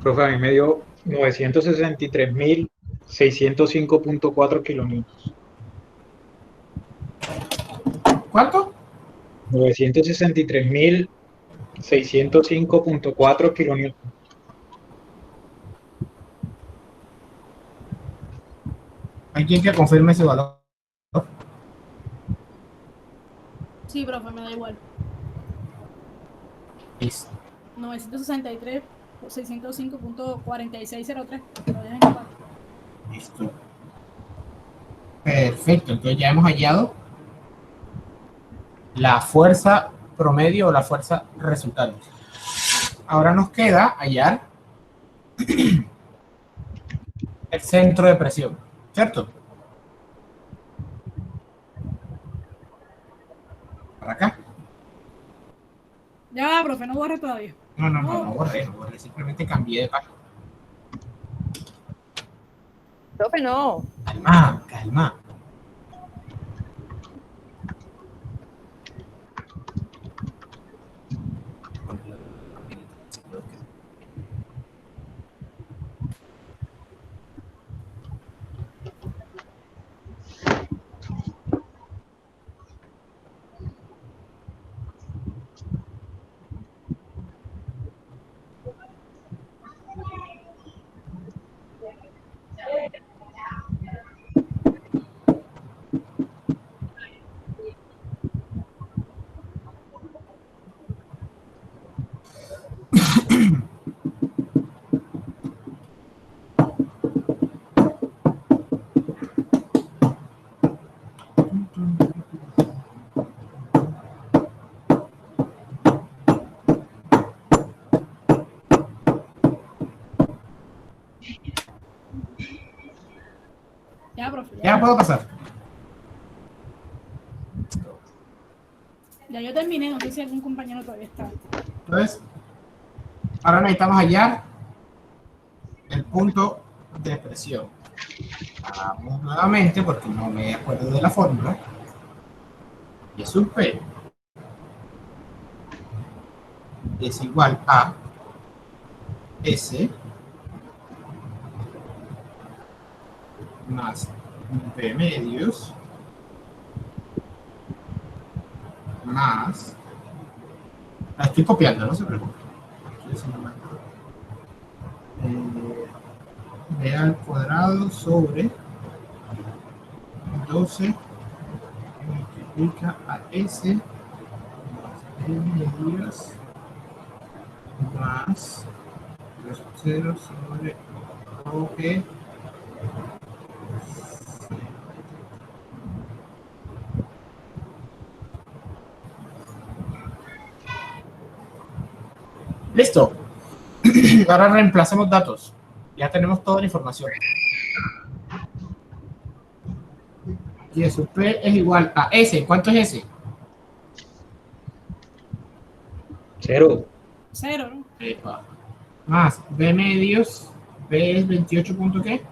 Profe, a mí me dio 963.605.4 kilonewtons. ¿Cuánto? 963.605.4 kilonewtons. ¿Hay quien que confirme ese valor? Sí, profe, me da igual. Listo. 963, 605.4603. Listo. Perfecto, entonces ya hemos hallado la fuerza promedio o la fuerza resultante. Ahora nos queda hallar el centro de presión, ¿cierto? Para acá. Ya, profe, no borre todavía. No borré, simplemente cambié de página. Profe, no. Calma. Ya, profe. Ya puedo pasar. Ya yo terminé, no sé si algún compañero todavía está. Entonces, ahora necesitamos hallar el punto de presión. Vamos nuevamente porque no me acuerdo de la fórmula. Y sub P es igual a S más P medios más... La estoy copiando, no se preocupe. B al cuadrado sobre 12 multiplica a S más P medios más los ceros sobre OP. Listo. Ahora reemplazamos datos. Ya tenemos toda la información. Y eso P es igual a S. ¿Cuánto es S? 0. 0, ¿no? Más B medios. B es 28 punto ¿qué?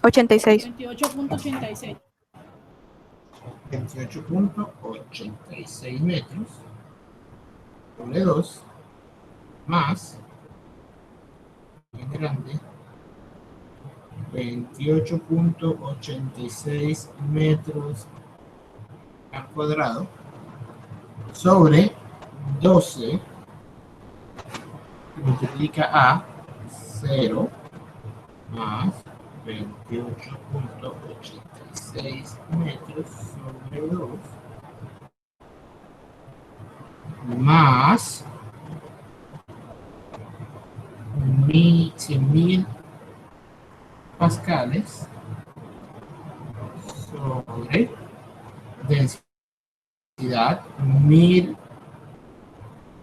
86. 28.86. 28.86 metros. Doble 2. Más. Bien grande. 28.86 metros al cuadrado sobre 12 multiplica a 0 más 28.86 metros sobre 2 más 100.000 pascales sobre densidad 1000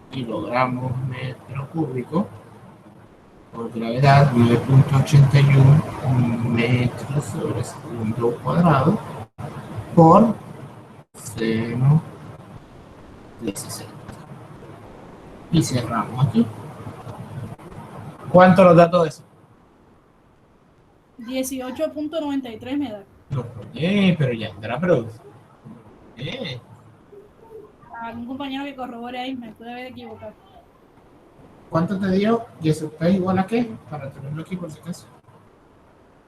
kilogramos metro cúbico por gravedad 9.81 metros sobre segundo cuadrado por seno de 60. Y cerramos aquí. ¿Cuánto los datos de eso? 18.93 me da. No, pero ya entra, pero... Algún compañero que corrobore ahí, me puede haber equivocado. ¿Cuánto te dio? ¿Y eso es igual a qué? Para tenerlo aquí por si acaso.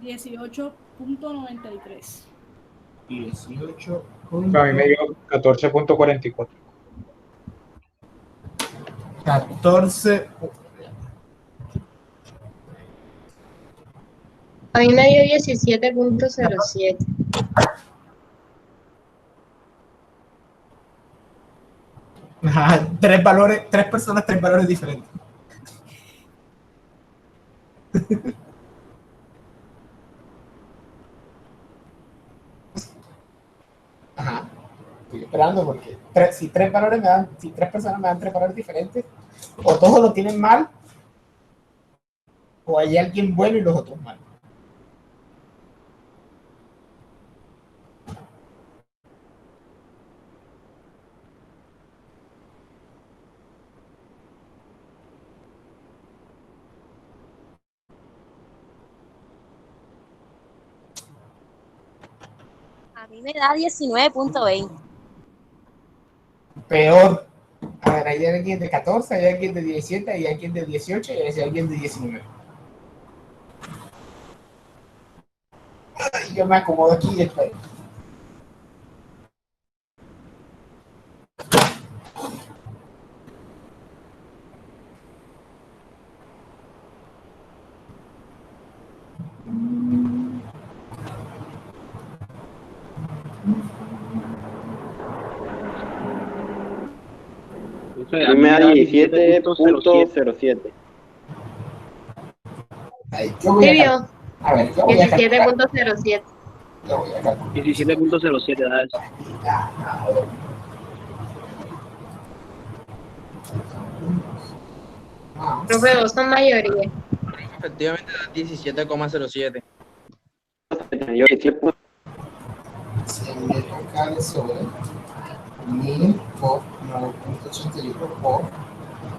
18.93. 18. A mí me dio 14.44. 14. A mí me dio 17.07. Ajá, tres personas, tres valores diferentes. Ajá. Estoy esperando porque si tres personas me dan tres valores diferentes, o todos lo tienen mal, o hay alguien bueno y los otros mal. A mí me da 19.20. Peor. A ver, hay alguien de 14, hay alguien de 17, hay alguien de 18 y hay alguien de 19. Ay, yo me acomodo aquí y espero. A mí me da 17.07. Yo voy a... A ver, 17.07. Lo voy a calcular. 17.07 da eso. Profe, vos son mayoría. Efectivamente da 17,07. 100 locales sobre 1000 por 9.81 por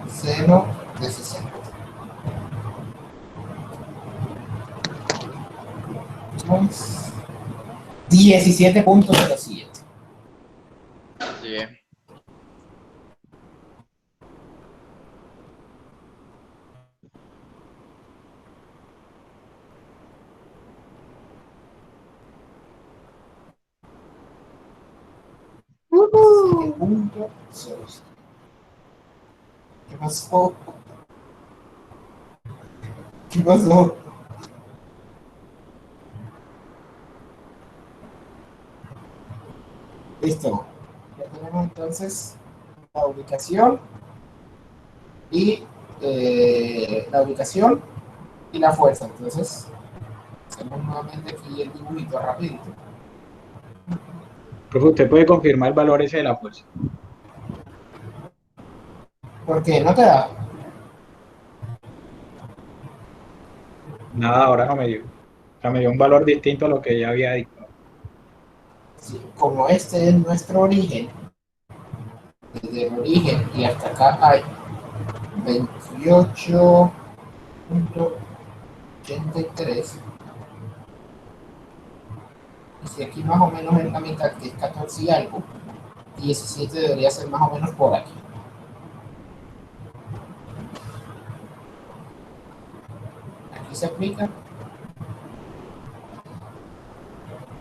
seno de 60. Entonces, 17.07. Así es. ¿Qué pasó? ¿Qué pasó? Listo. Ya tenemos entonces la ubicación y la fuerza. Entonces, hacemos nuevamente aquí el dibujito rapidito. Profe, ¿usted puede confirmar el valor ese de la fuerza? ¿Por qué? ¿No te da? Nada, ahora no me dio. O sea, me dio un valor distinto a lo que ya había dicho. Sí, como este es nuestro origen, desde el origen y hasta acá hay 28.83. Y si aquí más o menos es la mitad, que es 14 y algo, 17 debería ser más o menos por aquí. Aquí se aplica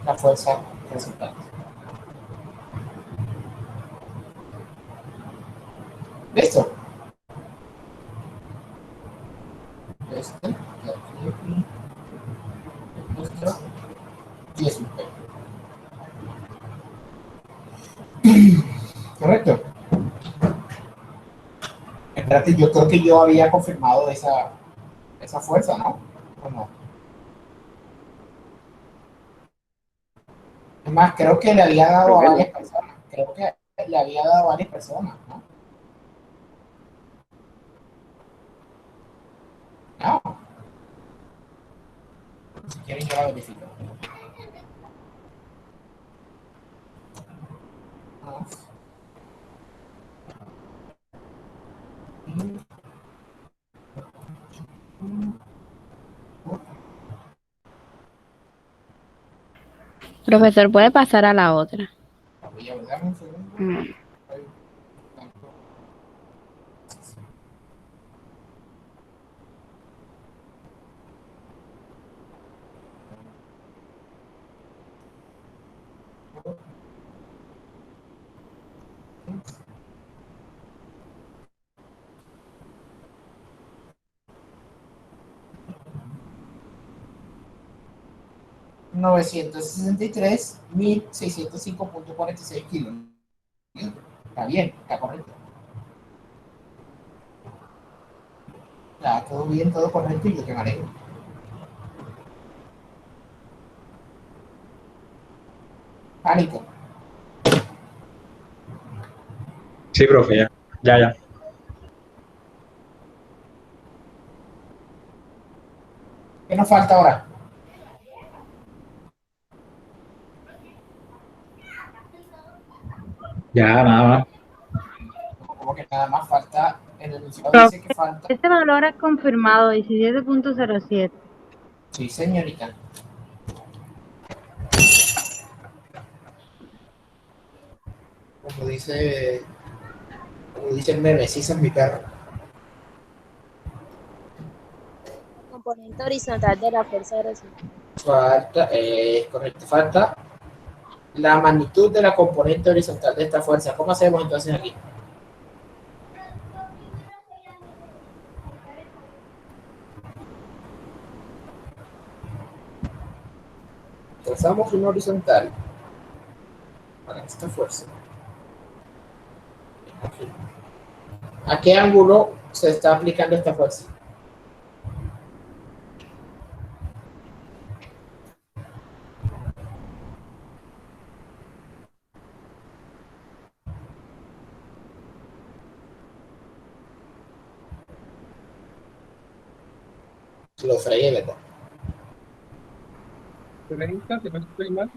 la fuerza resultante. ¿Listo? Este, de aquí, nuestro, y es un P. ¿Correcto? Espérate, yo creo que yo había confirmado esa fuerza, ¿no? ¿O no? Es más, creo que le había dado a varias personas. Creo que le había dado a varias personas, ¿no? No. Si quieren, yo la verifico. Profesor, ¿puede pasar a la otra? Voy a dar un segundo. $963.605.46 kilos. Está bien, está correcto. Está todo bien, todo correcto y yo te manejo. Pánico. Sí, profe, ya. ¿Qué nos falta ahora? Ya, nada más. Como que nada más falta, en el enunciado Profe, dice que falta. este valor es confirmado, 17.07. Sí, señorita. Como dice el meme, sí, es mi perro. Componente horizontal de la fuerza de resultante. Falta, correcto, falta la magnitud de la componente horizontal de esta fuerza. ¿Cómo hacemos entonces aquí? Trazamos una horizontal para esta fuerza. Aquí. ¿A qué ángulo se está aplicando esta fuerza? Lo fregué, ¿verdad? 30, si no estoy mal.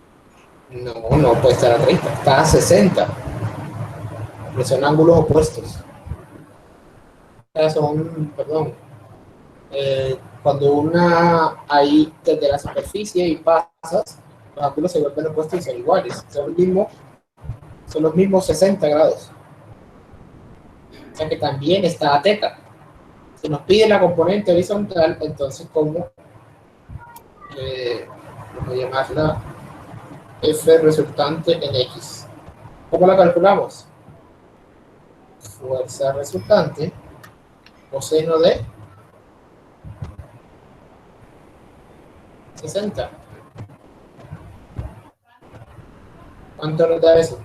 No puede estar a 30, está a 60. Pero son ángulos opuestos. Perdón, cuando ahí desde la superficie y pasas, los ángulos se vuelven opuestos y son iguales. Son los mismos 60 grados. O sea que también está a teta. Si nos pide la componente horizontal, entonces ¿cómo vamos a llamarla F resultante en X? ¿Cómo la calculamos? Fuerza resultante coseno de 60. ¿Cuánto nos da eso?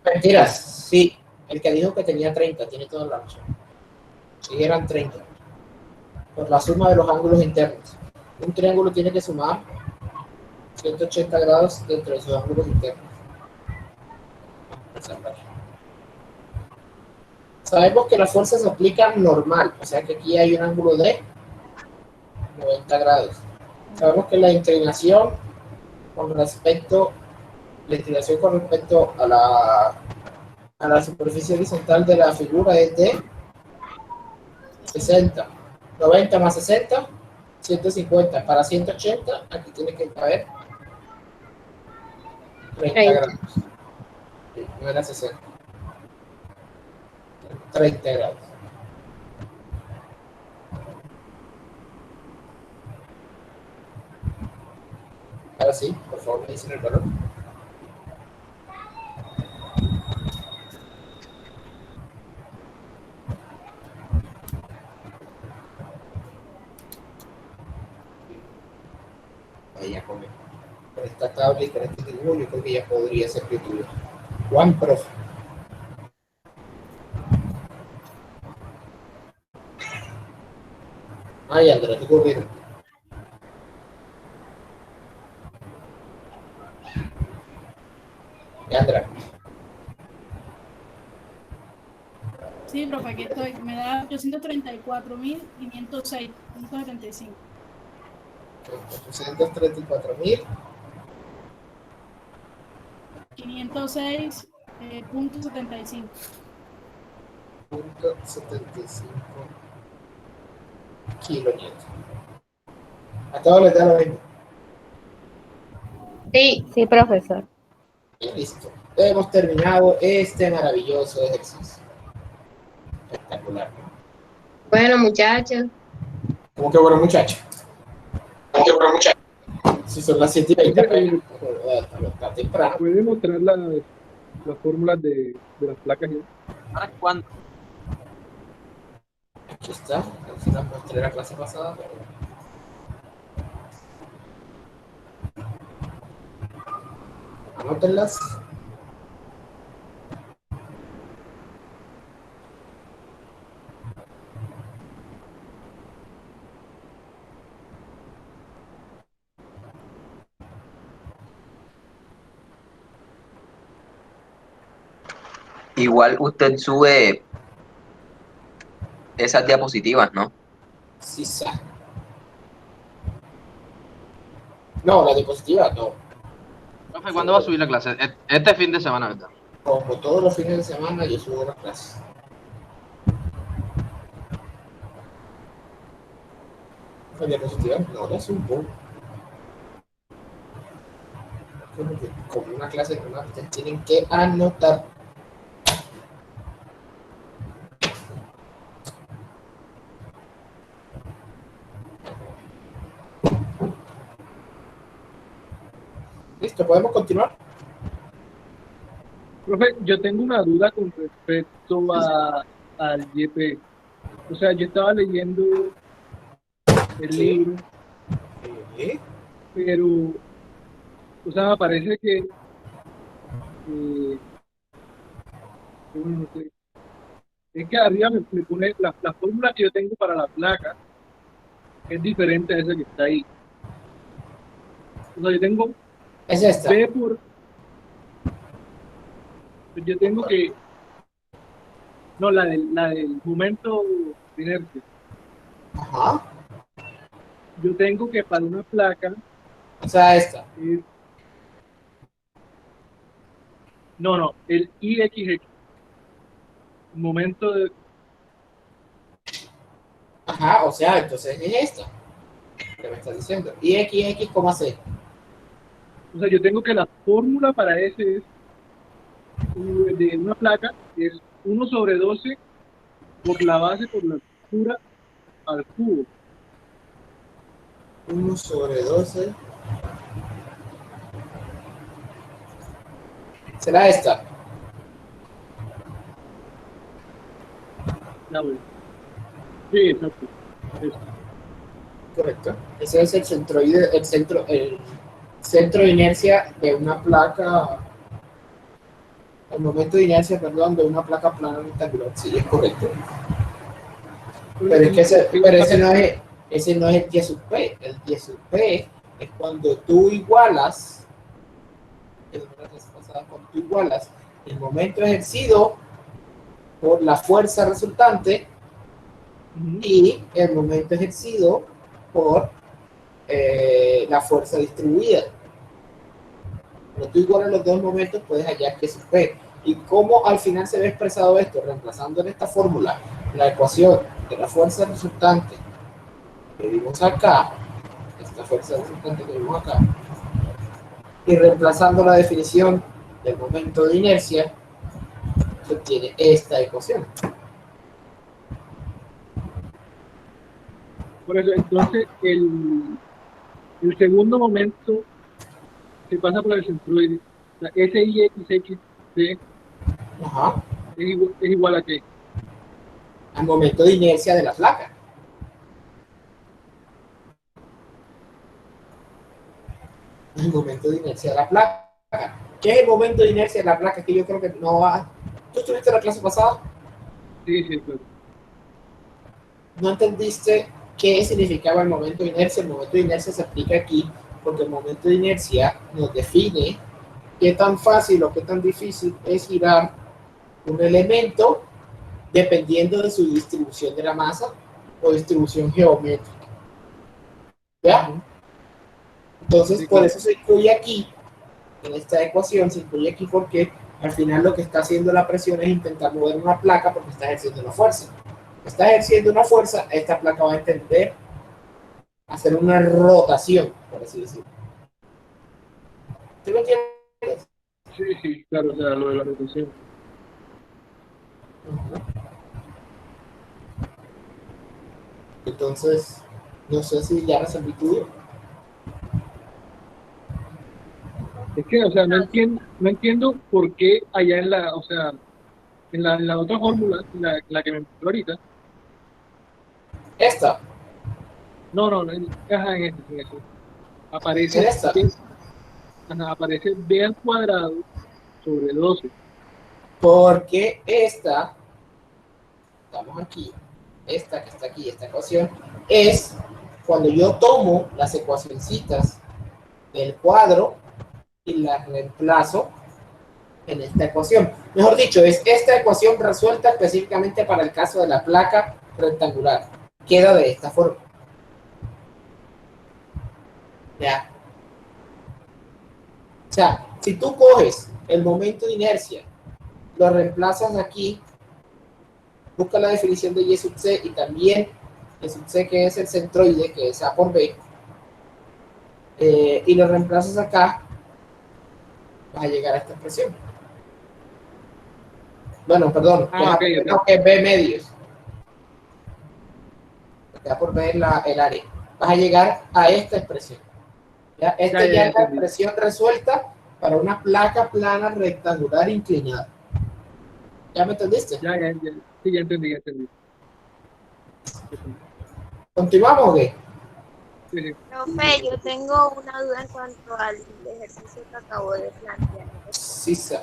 Mentiras, sí. El que dijo que tenía 30 tiene toda la razón. Sí, eran 30. Por la suma de los ángulos internos. Un triángulo tiene que sumar 180 grados dentro de sus ángulos internos. Sabemos que las fuerzas se aplican normal, o sea que aquí hay un ángulo de 90 grados. Sabemos que la inclinación con respecto a la superficie horizontal de la figura es de 60. 90 más 60, 150. Para 180, aquí tiene que caber 30 grados. Sí, no era 60. 30 grados. Ahora sí, por favor, me dicen el valor. Ya con esta tabla y con este dibujo, yo creo que ya podría ser escritura. Juan, profe. Ay, Andrés, ¿qué ocurrió? Andrés. Sí, profe, aquí estoy. Me da 834.506.75. 834.000. 506.75. 75 kilonewtons. A todos les da lo mismo. Sí, profesor. Y listo. Hemos terminado este maravilloso ejercicio. Espectacular. Bueno, muchachos. ¿Cómo que bueno, muchachos? Si son las 7:20, está temprano. ¿Puede mostrar las fórmulas de las placas? ¿Para cuándo? Aquí está. Se las mostré la clase pasada, pero... Anótenlas. Igual usted sube esas diapositivas, ¿no? Sí, no, la diapositiva no. Profe, ¿cuándo va a subir la clase? Este fin de semana, ¿verdad? Como todos los fines de semana, yo subo las clases. La diapositiva no la subo. Como una clase normal, ustedes tienen que anotar. Listo, ¿podemos continuar? Profe, yo tengo una duda con respecto al YP. O sea, yo estaba leyendo el libro, pero, o sea, me parece que no sé, es que arriba me pone la fórmula que yo tengo para la placa es diferente a esa que está ahí. O sea, yo tengo Es esta. B por... Yo tengo que... No, la del momento de inercia. Ajá. Yo tengo que para una placa... O sea, esta. No, el IXX. Momento de... Ajá, o sea, entonces es esta. ¿Qué me estás diciendo? IXX, ¿cómo hacer? O sea, yo tengo que la fórmula para ese es de una placa es 1/12 por la base por la altura al cubo. 1/12. ¿Será esta? Ya voy. Sí, exacto. Correcto. Ese es el centroide, el centro de inercia de una placa, el momento de inercia, perdón, de una placa plana rectangular. Sí, es correcto. Pero es que ese no es el Y sub P. El Y sub P es cuando tú igualas, el momento ejercido por la fuerza resultante y el momento ejercido por la fuerza distribuida. Cuando tú igualas los dos momentos, puedes hallar que es P. ¿Y cómo al final se ve expresado esto? Reemplazando en esta fórmula la ecuación de la fuerza resultante que vimos acá, esta fuerza resultante que vimos acá, y reemplazando la definición del momento de inercia, se obtiene esta ecuación. Por eso, entonces, el segundo momento se pasa por el centroide. O sea, ese IXXC es igual a qué? Al momento de inercia de la placa. El momento de inercia de la placa. ¿Qué es el momento de inercia de la placa? Que yo creo que no va. ¿Tú estuviste en la clase pasada? Sí, claro. ¿No entendiste qué significaba el momento de inercia? El momento de inercia se aplica aquí porque el momento de inercia nos define qué tan fácil o qué tan difícil es girar un elemento dependiendo de su distribución de la masa o distribución geométrica. ¿Ya? Entonces, por eso se incluye aquí, en esta ecuación, se incluye aquí porque al final lo que está haciendo la presión es intentar mover una placa porque está ejerciendo una fuerza. Está ejerciendo una fuerza, esta placa va a tender a hacer una rotación, por así decirlo. ¿Sí lo entiendes? Sí, claro, o sea, lo de la rotación. Entonces, no sé si ya resolví tu duda. Es que, o sea, no entiendo por qué allá en la, o sea, en la otra fórmula, la que me mostró ahorita. ¿Esta? No, en esta. Aparece, esta? Aparece B al cuadrado sobre 12. Porque esta, estamos aquí, esta que está aquí, esta ecuación, es cuando yo tomo las ecuacioncitas del cuadro y las reemplazo en esta ecuación. Mejor dicho, es esta ecuación resuelta específicamente para el caso de la placa rectangular. Queda de esta forma. ¿Ya? O sea, si tú coges el momento de inercia, lo reemplazas aquí, busca la definición de Y sub C y también Y sub C, que es el centroide, que es A por B, y lo reemplazas acá, vas a llegar a esta expresión. Bueno, perdón, que es B medios. A por B es el área. Vas a llegar a esta expresión. ¿Ya? Esta ya es la expresión resuelta para una placa plana rectangular inclinada. ¿Ya me entendiste? Ya. Sí, ya entendí. ¿Continuamos o qué? Sí. Profe, yo tengo una duda en cuanto al ejercicio que acabo de plantear. Sí, sir.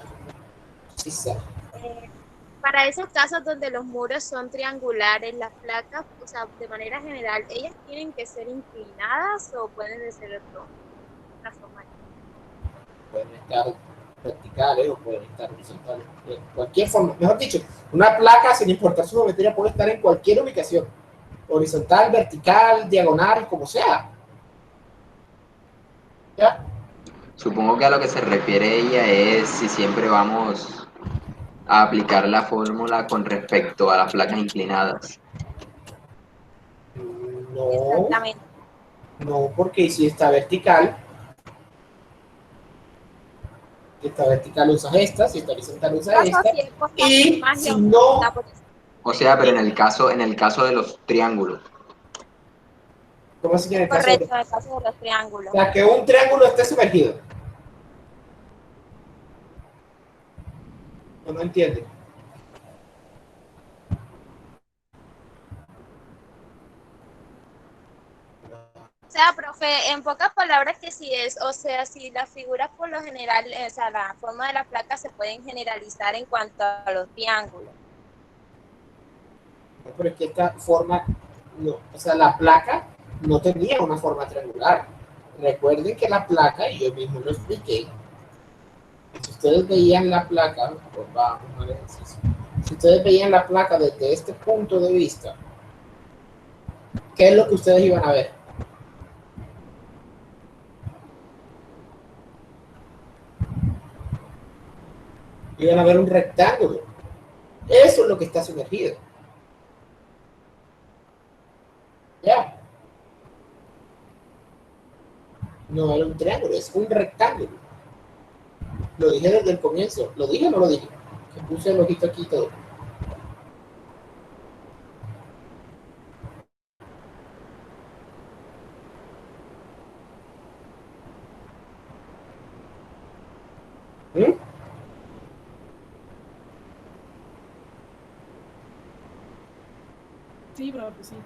Para esos casos donde los muros son triangulares, las placas, o sea, de manera general, ¿ellas tienen que ser inclinadas o pueden ser de otra forma? Pueden estar verticales o pueden estar horizontales. De cualquier forma. Mejor dicho, una placa, sin importar su geometría, puede estar en cualquier ubicación. Horizontal, vertical, diagonal, como sea. ¿Ya? Supongo que a lo que se refiere ella es si siempre vamos a aplicar la fórmula con respecto a las placas inclinadas. No. Exactamente. No, porque si está vertical, usas esta, si está horizontal usas esta. Y si no, O sea, pero en el caso de los triángulos. ¿cómo así que en el caso Correcto, en el caso de los triángulos. O sea, que un triángulo esté sumergido. No entiende. O sea, profe, en pocas palabras que sí es, o sea, si las figuras por lo general, o sea, la forma de la placa se pueden generalizar en cuanto a los triángulos. Pero es que esta forma, no, o sea, la placa no tenía una forma triangular. Recuerden que la placa, y yo mismo lo expliqué, si ustedes veían la placa, pues vamos a ver, si ustedes veían la placa desde este punto de vista, ¿qué es lo que ustedes iban a ver? Iban a ver un rectángulo. Eso es lo que está sumergido. ¿Ya? No era un triángulo, es un rectángulo. Lo dije desde el comienzo. ¿Lo dije o no lo dije? Que puse el ojito aquí y todo. ¿Mm? Sí, profe, sí.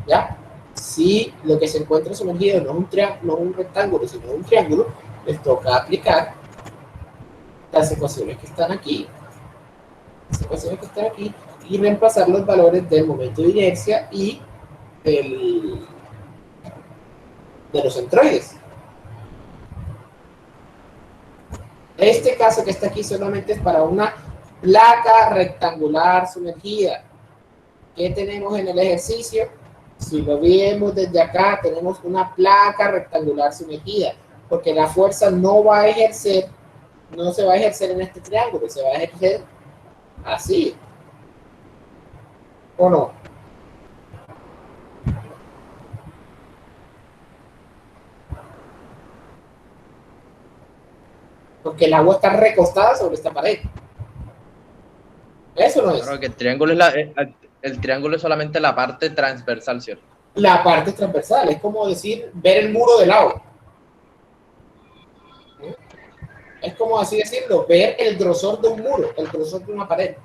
¿Ya? Si lo que se encuentra sumergido no es un rectángulo, sino un triángulo, les toca aplicar las ecuaciones que están aquí, y reemplazar los valores del momento de inercia y de los centroides. Este caso que está aquí solamente es para una placa rectangular sumergida. ¿Qué tenemos en el ejercicio? Si lo vemos desde acá, tenemos una placa rectangular sumergida, porque la fuerza no se va a ejercer en este triángulo, se va a ejercer así. ¿O no? Porque el agua está recostada sobre esta pared. Eso no es. Claro, que el triángulo el triángulo es solamente la parte transversal, ¿cierto? La parte transversal, es como decir, ver el muro de lado. Es como así decirlo, ver el grosor de un muro, el grosor de una pared.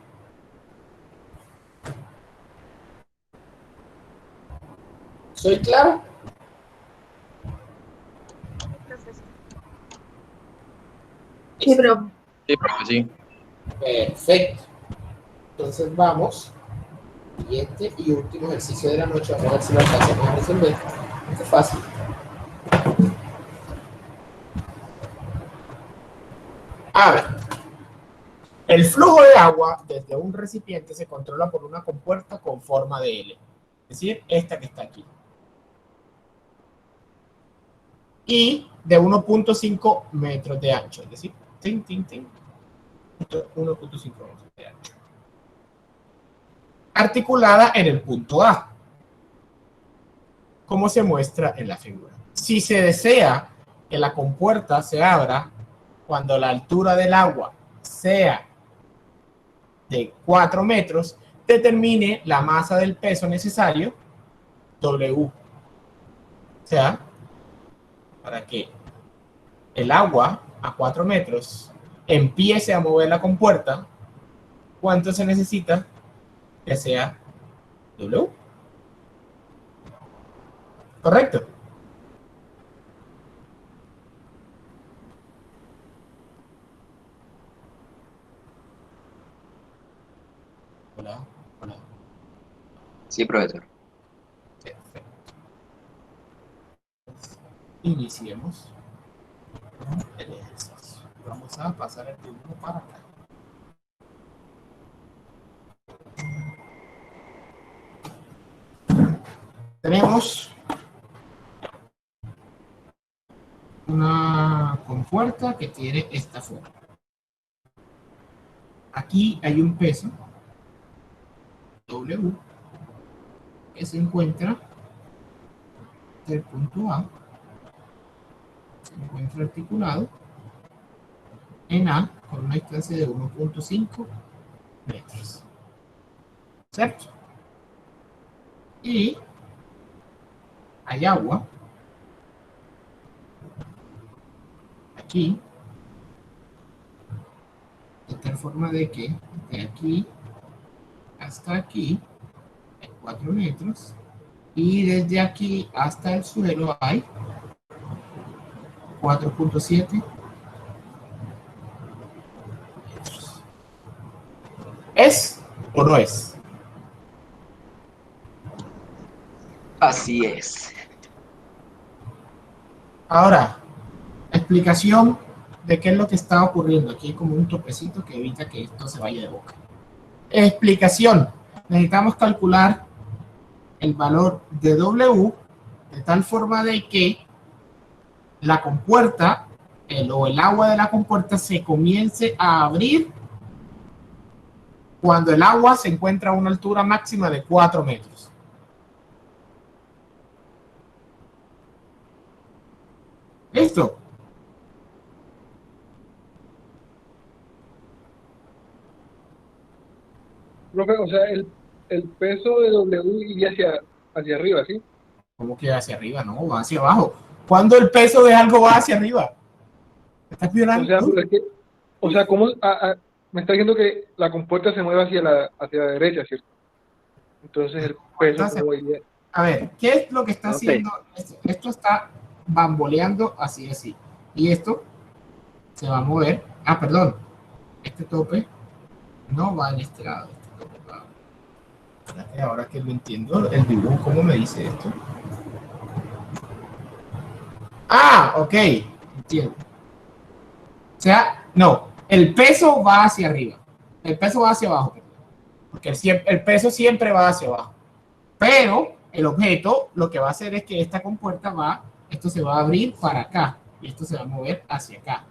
¿Soy claro? Sí, pero Sí, profe, sí. Perfecto. Entonces vamos. Siguiente y último ejercicio de la noche. Vamos a ver si lo alcanzamos a resolver. Esto es fácil. A ver. El flujo de agua desde un recipiente se controla por una compuerta con forma de L. Es decir, esta que está aquí. Y de 1.5 metros de ancho. Es decir, 1.5 metros de ancho. Articulada en el punto A, como se muestra en la figura. Si se desea que la compuerta se abra cuando la altura del agua sea de 4 metros, determine la masa del peso necesario, W. O sea, para que el agua a 4 metros empiece a mover la compuerta, ¿cuánto se necesita que sea W? ¿Correcto? Hola, hola. Sí, profesor. Perfecto. Iniciemos con el ejercicio. Vamos a pasar el dibujo para acá. Tenemos una compuerta que tiene esta forma. Aquí hay un peso W que se encuentra del punto A, se encuentra articulado en A con una distancia de 1.5 metros. ¿Cierto? Y hay agua aquí, de tal forma de que de aquí hasta aquí hay 4 metros y desde aquí hasta el suelo hay 4.7 metros. ¿Es o no es? Así es. Ahora, explicación de qué es lo que está ocurriendo. Aquí hay como un topecito que evita que esto se vaya de boca. Explicación. Necesitamos calcular el valor de W de tal forma de que la compuerta, o el agua de la compuerta se comience a abrir cuando el agua se encuentra a una altura máxima de 4 metros. ¿Listo? Profe, o sea, el peso de W iría hacia arriba, ¿sí? ¿Cómo que hacia arriba? No, va hacia abajo. ¿Cuándo el peso de algo va hacia arriba? ¿Me estás violando? O sea, pero es que, o sea, ¿cómo me está diciendo que la compuerta se mueve hacia la derecha, ¿cierto? Entonces el peso ¿cómo iría? A ver, ¿qué es lo que está haciendo? Esto está bamboleando así, así. Y esto se va a mover. Ah, perdón. Este tope no va en este lado. Este tope va. Espérate, ahora que lo entiendo, el dibujo, ¿cómo me dice esto? Ah, ok. Entiendo. O sea, no. El peso va hacia arriba. El peso va hacia abajo. Porque el peso siempre va hacia abajo. Pero el objeto lo que va a hacer es que esta compuerta esto se va a abrir para acá y esto se va a mover hacia acá.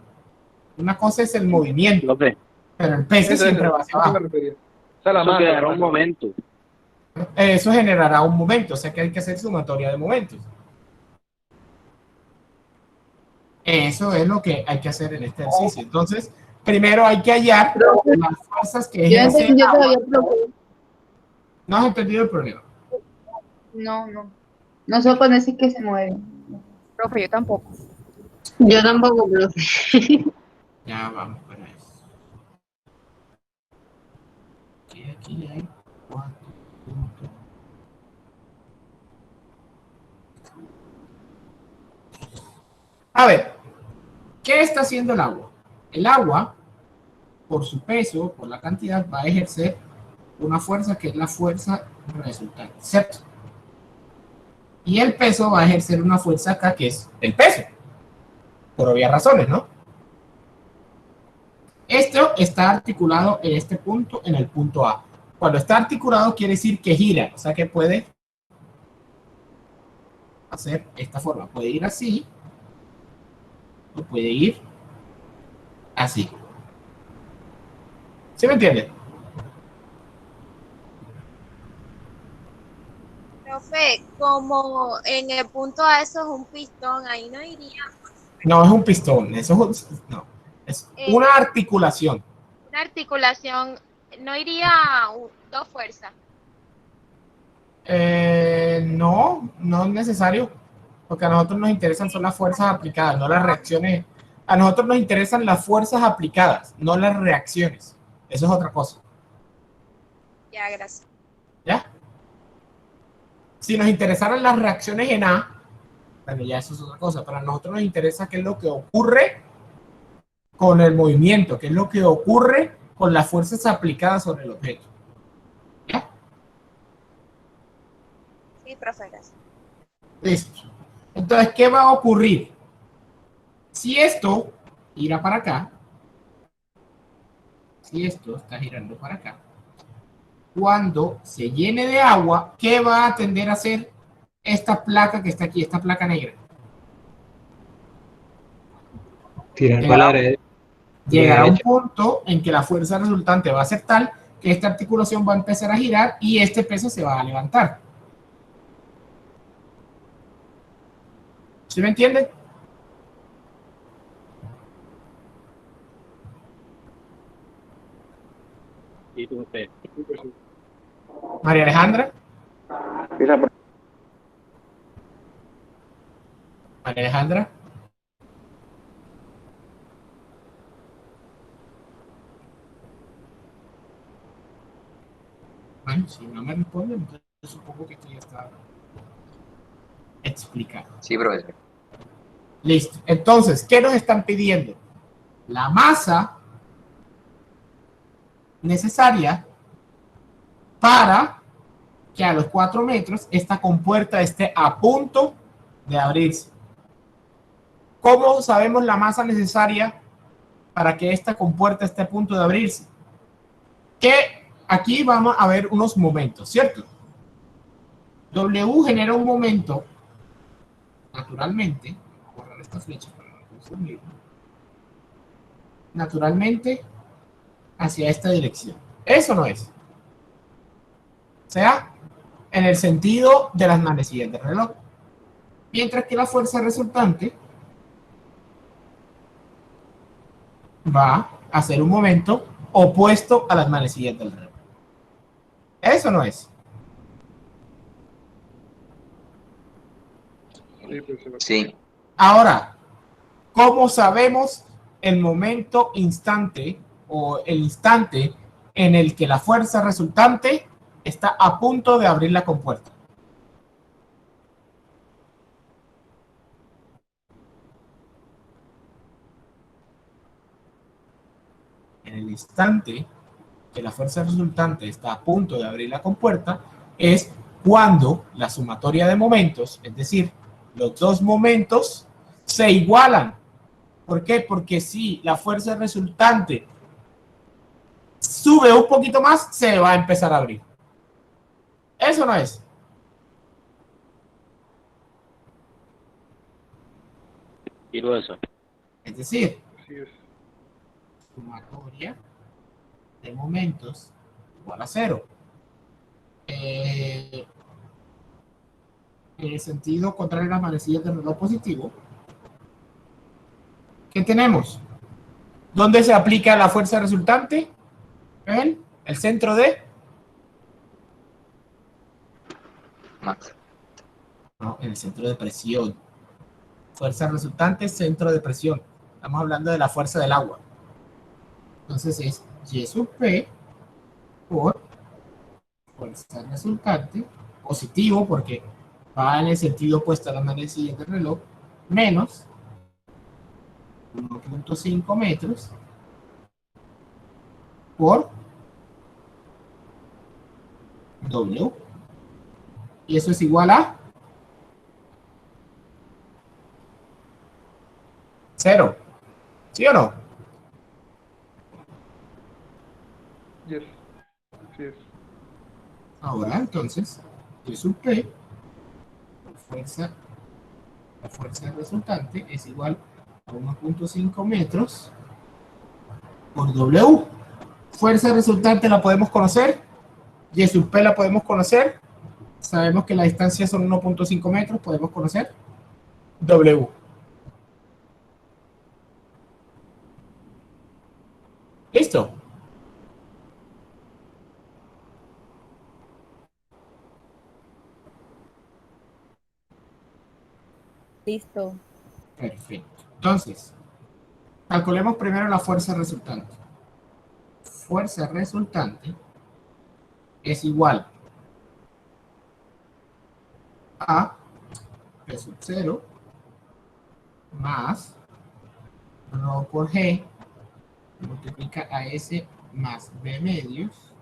Una cosa es el movimiento, pero el peso siempre va hacia abajo. Eso quedará un momento. Eso generará un momento, o sea que hay que hacer sumatoria de momentos. Eso es lo que hay que hacer en este ejercicio. Entonces, primero hay que hallar las fuerzas que ejerce el agua. ¿No has entendido el problema? No, no. No sé cuándo decir que se mueve. Profe, yo tampoco. Yo tampoco, profe. Ya vamos para eso. Aquí hay 4 puntos. A ver, ¿qué está haciendo el agua? El agua, por su peso, por la cantidad, va a ejercer una fuerza que es la fuerza resultante, ¿cierto? Y el peso va a ejercer una fuerza acá que es el peso, por obvias razones, ¿no? Esto está articulado en este punto, en el punto A. Cuando está articulado quiere decir que gira, o sea que puede hacer esta forma. Puede ir así, o puede ir así. ¿Sí me entienden? Profe, como en el punto A eso es un pistón, ahí no iría. No, es un pistón, eso es, no, es una articulación. Una articulación, no iría dos fuerzas. No, no es necesario, porque a nosotros nos interesan son las fuerzas aplicadas, no las reacciones A nosotros nos interesan las fuerzas aplicadas, no las reacciones. Eso es otra cosa. Ya, gracias. ¿Ya? Si nos interesaran las reacciones en A, bueno, ya eso es otra cosa. Para nosotros nos interesa qué es lo que ocurre con el movimiento, qué es lo que ocurre con las fuerzas aplicadas sobre el objeto. ¿Ya? Sí, profe, gracias. Listo. Entonces, ¿qué va a ocurrir? Si esto gira para acá, si esto está girando para acá, cuando se llene de agua, ¿qué va a tender a hacer esta placa que está aquí, esta placa negra? Tirar para la derecha. Llegará a un punto en que la fuerza resultante va a ser tal que esta articulación va a empezar a girar y este peso se va a levantar. ¿Sí me entienden? ¿Y tú, usted? María Alejandra. María Alejandra. Bueno, si no me responden, entonces supongo que esto ya está explicado. Sí, profesor. Listo. Entonces, ¿qué nos están pidiendo? La masa necesaria para que a los 4 metros esta compuerta esté a punto de abrirse. ¿Cómo sabemos la masa necesaria para que esta compuerta esté a punto de abrirse? Que aquí vamos a ver unos momentos, ¿cierto? W genera un momento, naturalmente, voy a borrar estas flechas para no confundir, naturalmente hacia esta dirección. Eso no es. O sea, en el sentido de las manecillas del reloj. Mientras que la fuerza resultante va a ser un momento opuesto a las manecillas del reloj. Eso no es. Sí. Ahora, ¿cómo sabemos el momento instante o el instante en el que la fuerza resultante está a punto de abrir la compuerta? En el instante que la fuerza resultante está a punto de abrir la compuerta es cuando la sumatoria de momentos, es decir, los dos momentos se igualan. ¿Por qué? Porque si la fuerza resultante sube un poquito más, se va a empezar a abrir. Eso no es. ¿Y luego eso? Es decir, sumatoria de momentos igual a 0. En el sentido contrario a las manecillas del reloj positivo, ¿qué tenemos? ¿Dónde se aplica la fuerza resultante? ¿En el centro de? No, en el centro de presión. Fuerza resultante, centro de presión. Estamos hablando de la fuerza del agua. Entonces es Y sub P por fuerza resultante, positivo porque va en el sentido opuesto a la manecilla del reloj, menos 1.5 metros por W. Y eso es igual a 0. ¿Sí o no? Yes. Sí es. Ahora, entonces, Y sub P, la fuerza resultante es igual a 1.5 metros por W. Fuerza resultante la podemos conocer, Y sub P la podemos conocer, sabemos que la distancia son 1.5 metros, podemos conocer W. ¿Listo? Listo. Perfecto. Entonces, calculemos primero la fuerza resultante. Fuerza resultante es igual a P sub 0 más rho por G multiplica a S más B medios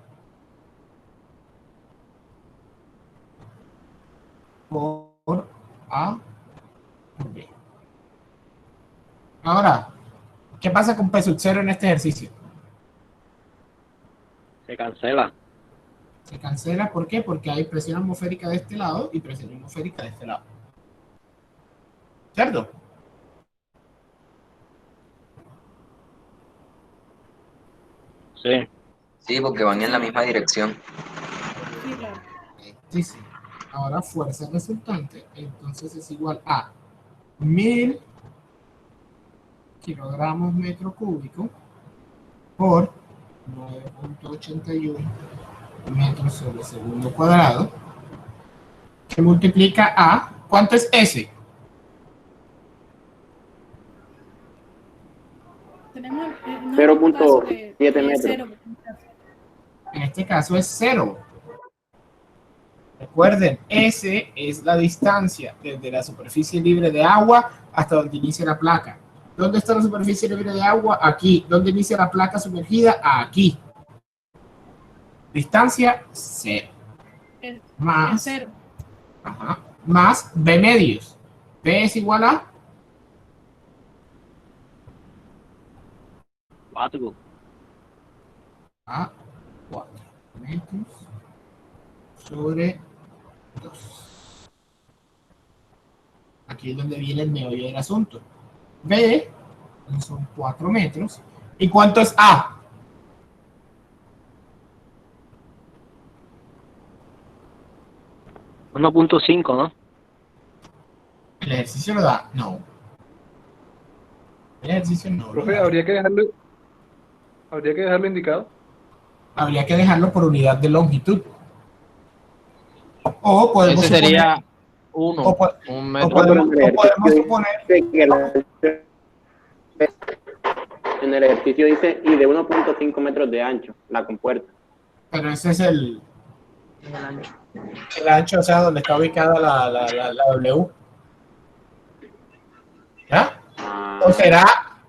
por A por B. Ahora, ¿qué pasa con P sub 0 en este ejercicio? Se cancela. Se cancela, ¿por qué? Porque hay presión atmosférica de este lado y presión atmosférica de este lado. ¿Cierto? Sí. Sí, porque van en la misma dirección. Sí, sí. Ahora fuerza resultante, entonces es igual a 1000 kilogramos metro cúbico por 9.81 metros sobre segundo cuadrado, que multiplica a, ¿cuánto es S? Tenemos 0.7 metros. En este caso es 0. Recuerden, S es la distancia desde la superficie libre de agua hasta donde inicia la placa. ¿Dónde está la superficie libre de agua? Aquí. ¿Dónde inicia la placa sumergida? Aquí. Distancia 0. Más, 0. Ajá, más B medios. B es igual a 4. A 4 metros sobre 2. Aquí es donde viene el meollo del asunto. B son 4 metros. ¿Y cuánto es A? $1.5, ¿no? El ejercicio lo da. No. El ejercicio no. Profe, habría que dejarlo indicado. Habría que dejarlo por unidad de longitud. O podemos Ese sería 1, un metro. podemos suponer que en el ejercicio dice y de 1.5 metros de ancho la compuerta. Pero ese es el ancho, o sea, donde está ubicada la W. ¿Ya?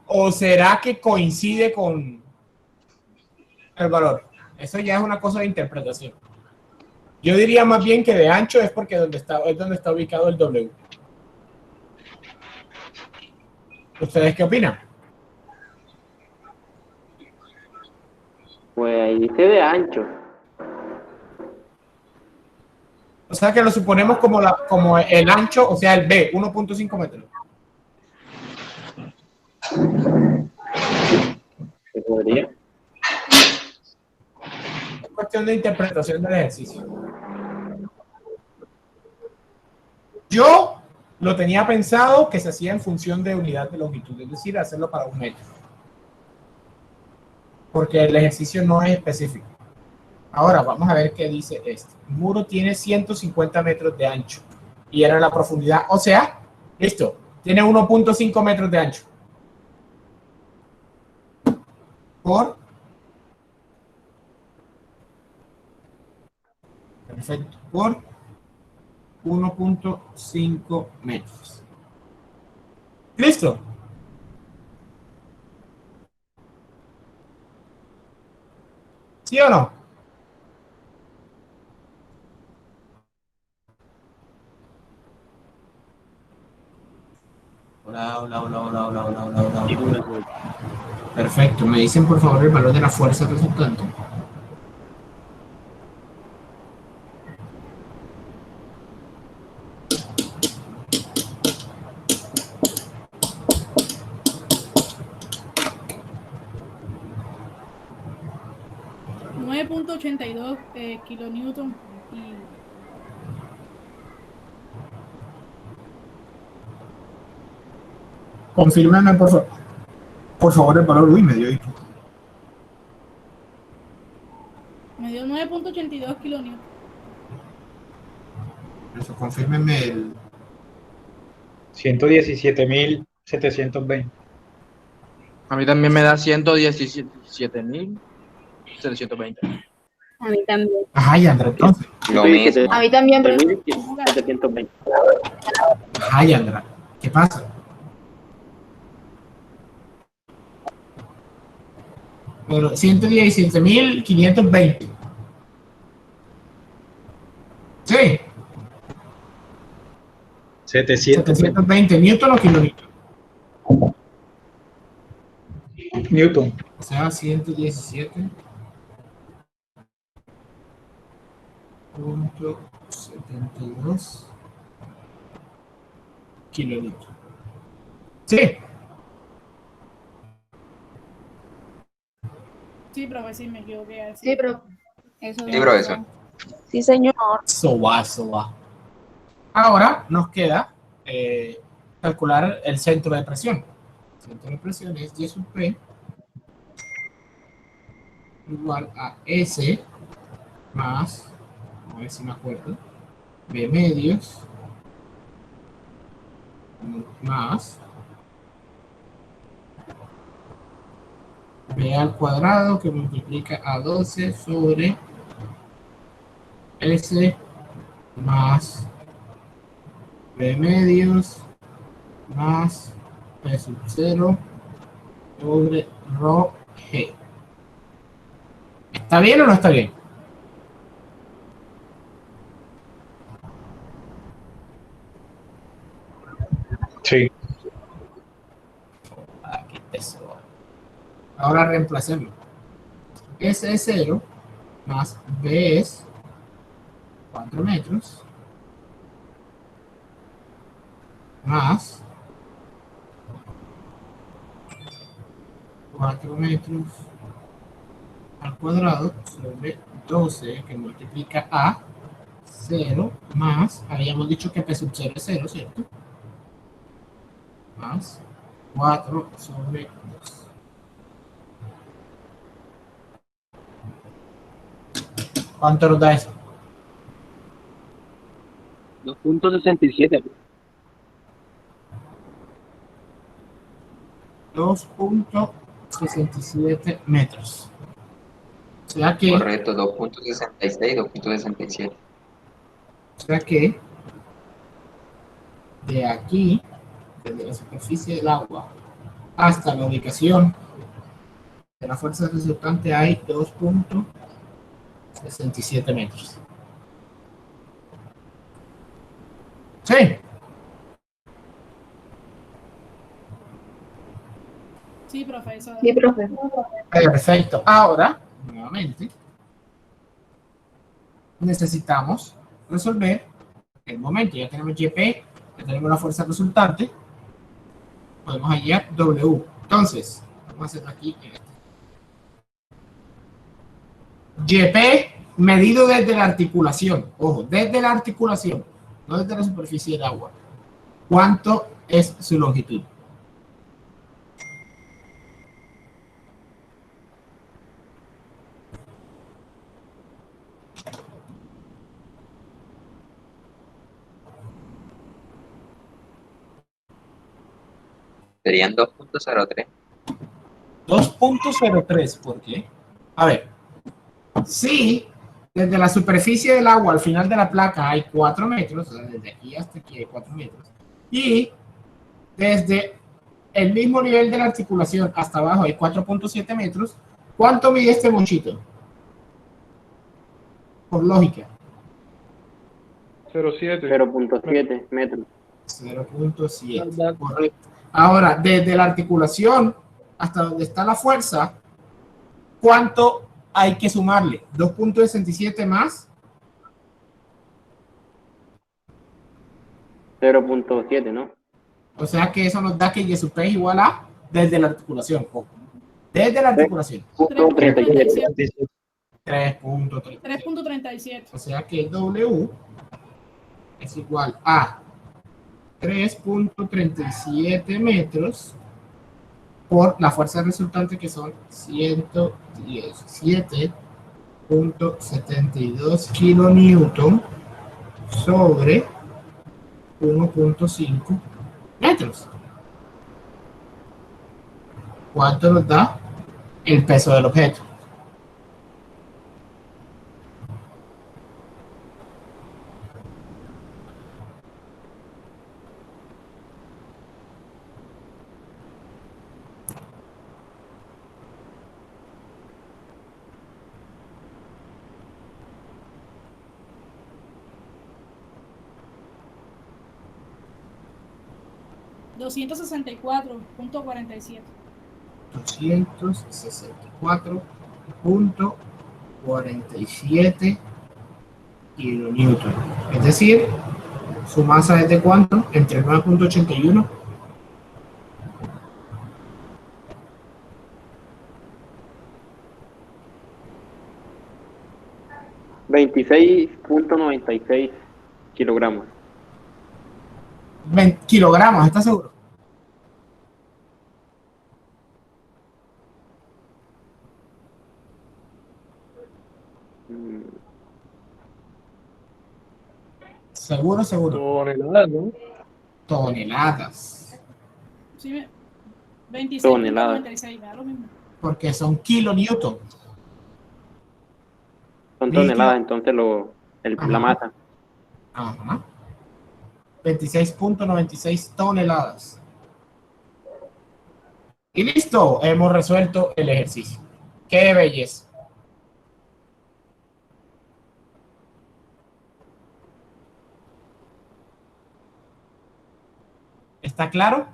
¿O será que coincide con el valor? Eso ya es una cosa de interpretación. Yo diría más bien que de ancho es porque es donde está ubicado el W. ¿Ustedes qué opinan? Pues ahí dice de ancho. O sea que lo suponemos como el ancho, o sea el B, 1.5 metros. ¿Se podría? Es cuestión de interpretación del ejercicio. Yo lo tenía pensado que se hacía en función de unidad de longitud, es decir, hacerlo para 1 metro. Porque el ejercicio no es específico. Ahora vamos a ver qué dice esto. El muro tiene 150 metros de ancho y era la profundidad, o sea, listo, tiene 1.5 metros de ancho. Perfecto, por 1.5 metros. ¿Listo? ¿Sí o no? Hola. Perfecto. ¿Me dicen por favor el valor de la fuerza resultante? kilonewton y Confírmame por favor el valor. Uy, me dio. me dio 9.82 kilonewton. Eso, confírmeme el 117.720. A mí también me da 117.720. A mí también. Ajá, Yandra, entonces. Lo mismo. A mí también, profe. 720. Ajá, Yandra. ¿Qué pasa? Bueno, 117.520. Sí. 720 newton o kilonewton. Newton. O sea, 117.72 kilonewton. Sí. Sí, profe, sí, me equivoqué. Sí, profe. Eso Sí, profesor. Sí, señor. So va. Ahora nos queda calcular el centro de presión. El centro de presión es Y sub P igual a S más, a ver si me acuerdo, B medios más B al cuadrado que multiplica a 12 sobre S más B medios más P sub 0 sobre rho G. ¿Está bien o no está bien? Sí. Aquí eso. Ahora reemplacemos. S es 0 más B es 4 metros más 4 metros al cuadrado sobre 12 que multiplica a 0 más, habíamos dicho que P sub 0 es 0, ¿cierto? Más 4 sobre 2. ¿Cuánto nos da eso? 2.67. 2.67 metros. O sea que... Correcto, 2.66, 2.67. O sea que de aquí, desde la superficie del agua hasta la ubicación de la fuerza resultante hay 2.67 metros. ¿Sí? Sí, profe, eso. Sí, profe. Perfecto. Ahora, nuevamente, necesitamos resolver el momento. Ya tenemos YP, ya tenemos la fuerza resultante. Podemos hallar W. Entonces, vamos a hacerlo aquí. YP medido desde la articulación. Ojo, desde la articulación, no desde la superficie del agua. ¿Cuánto es su longitud? Serían 2.03. 2.03, ¿por qué? A ver, si desde la superficie del agua al final de la placa hay 4 metros, o sea, desde aquí hasta aquí hay 4 metros, y desde el mismo nivel de la articulación hasta abajo hay 4.7 metros, ¿cuánto mide este monchito? Por lógica. 0.7 metros. 0.7, correcto. Ahora, desde la articulación hasta donde está la fuerza, ¿cuánto hay que sumarle? 2.67 más 0.7, ¿no? O sea que eso nos da que Y sub P es igual a desde la articulación. Desde la articulación. 3.37. 3.37. O sea que W es igual a 3.37 metros por la fuerza resultante que son 117.72 kilonewton sobre 1.5 metros. ¿Cuánto nos da el peso del objeto? $264.47. 264.47 kilonewton. Es decir, su masa es de ¿cuánto? Entre 9.81. $26.96 kilogramos. 20 kilogramos, ¿estás seguro? Seguro, seguro. Toneladas, ¿no? Toneladas. Sí, 26.96, me da lo mismo. Porque son kilonewton. Son toneladas, entonces la masa. Ajá. 26.96 toneladas. Y listo, hemos resuelto el ejercicio. ¡Qué belleza! ¿Está claro?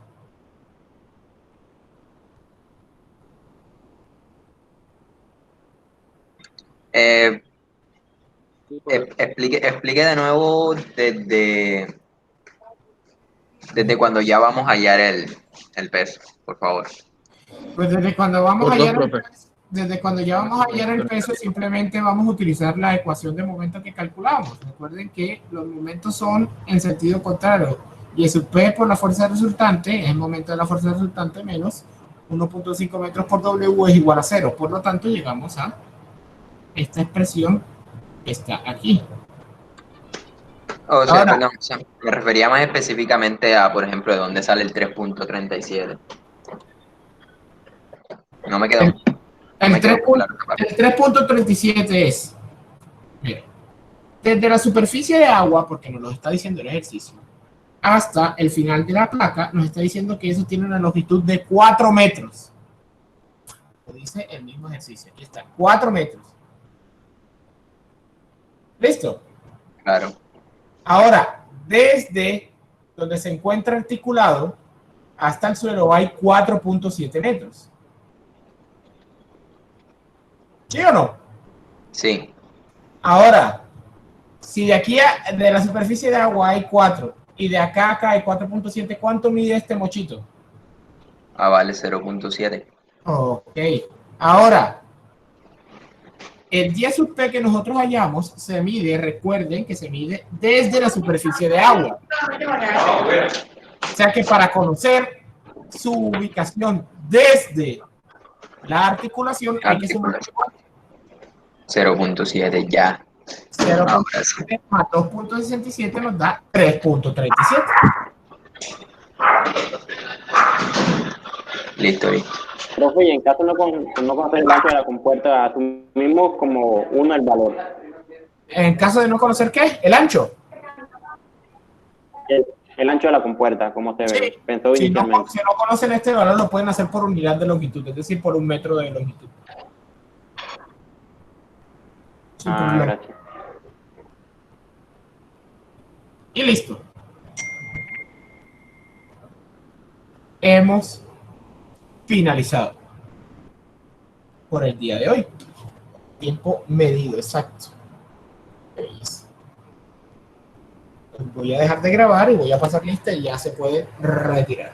Explique de nuevo desde cuando ya vamos a hallar el peso, por favor. Pues desde cuando vamos a hallar el peso, desde cuando ya vamos a hallar el peso, simplemente vamos a utilizar la ecuación de momento que calculamos. Recuerden que los momentos son en sentido contrario. Y sub P por la fuerza resultante es el momento de la fuerza resultante menos 1.5 metros por W es igual a 0. Por lo tanto, llegamos a esta expresión que está aquí. O sea, perdón, o sea, me refería más específicamente a, por ejemplo, de dónde sale el 3.37. No me quedó. El 3.37 es, mira, desde la superficie de agua, porque nos lo está diciendo el ejercicio, hasta el final de la placa, nos está diciendo que eso tiene una longitud de 4 metros. Lo dice el mismo ejercicio. Aquí está, 4 metros. ¿Listo? Claro. Ahora, desde donde se encuentra articulado hasta el suelo hay 4.7 metros. ¿Sí o no? Sí. Ahora, si de aquí de la superficie de agua hay 4 y de acá a acá hay 4.7, ¿cuánto mide este mochito? Ah, vale, 0.7. Ok. Ahora, el 10 sub P que nosotros hallamos se mide, recuerden que se mide desde la superficie de agua. O sea que para conocer su ubicación desde la articulación hay que sumar 0.7 ya. 0.7 más 2.67 nos da 3.37. Listo, listo. Profe, y en caso de no conocer el ancho de la compuerta, asumimos como 1 el valor. En caso de no conocer ¿qué? ¿El ancho? El ancho de la compuerta, como se ve, pensó inicialmente. Si no conocen este valor, lo pueden hacer por unidad de longitud, es decir, por 1 metro de longitud. Gracias. Y listo. Hemos finalizado por el día de hoy. Tiempo medido, exacto. Voy a dejar de grabar y voy a pasar lista y ya se puede retirar.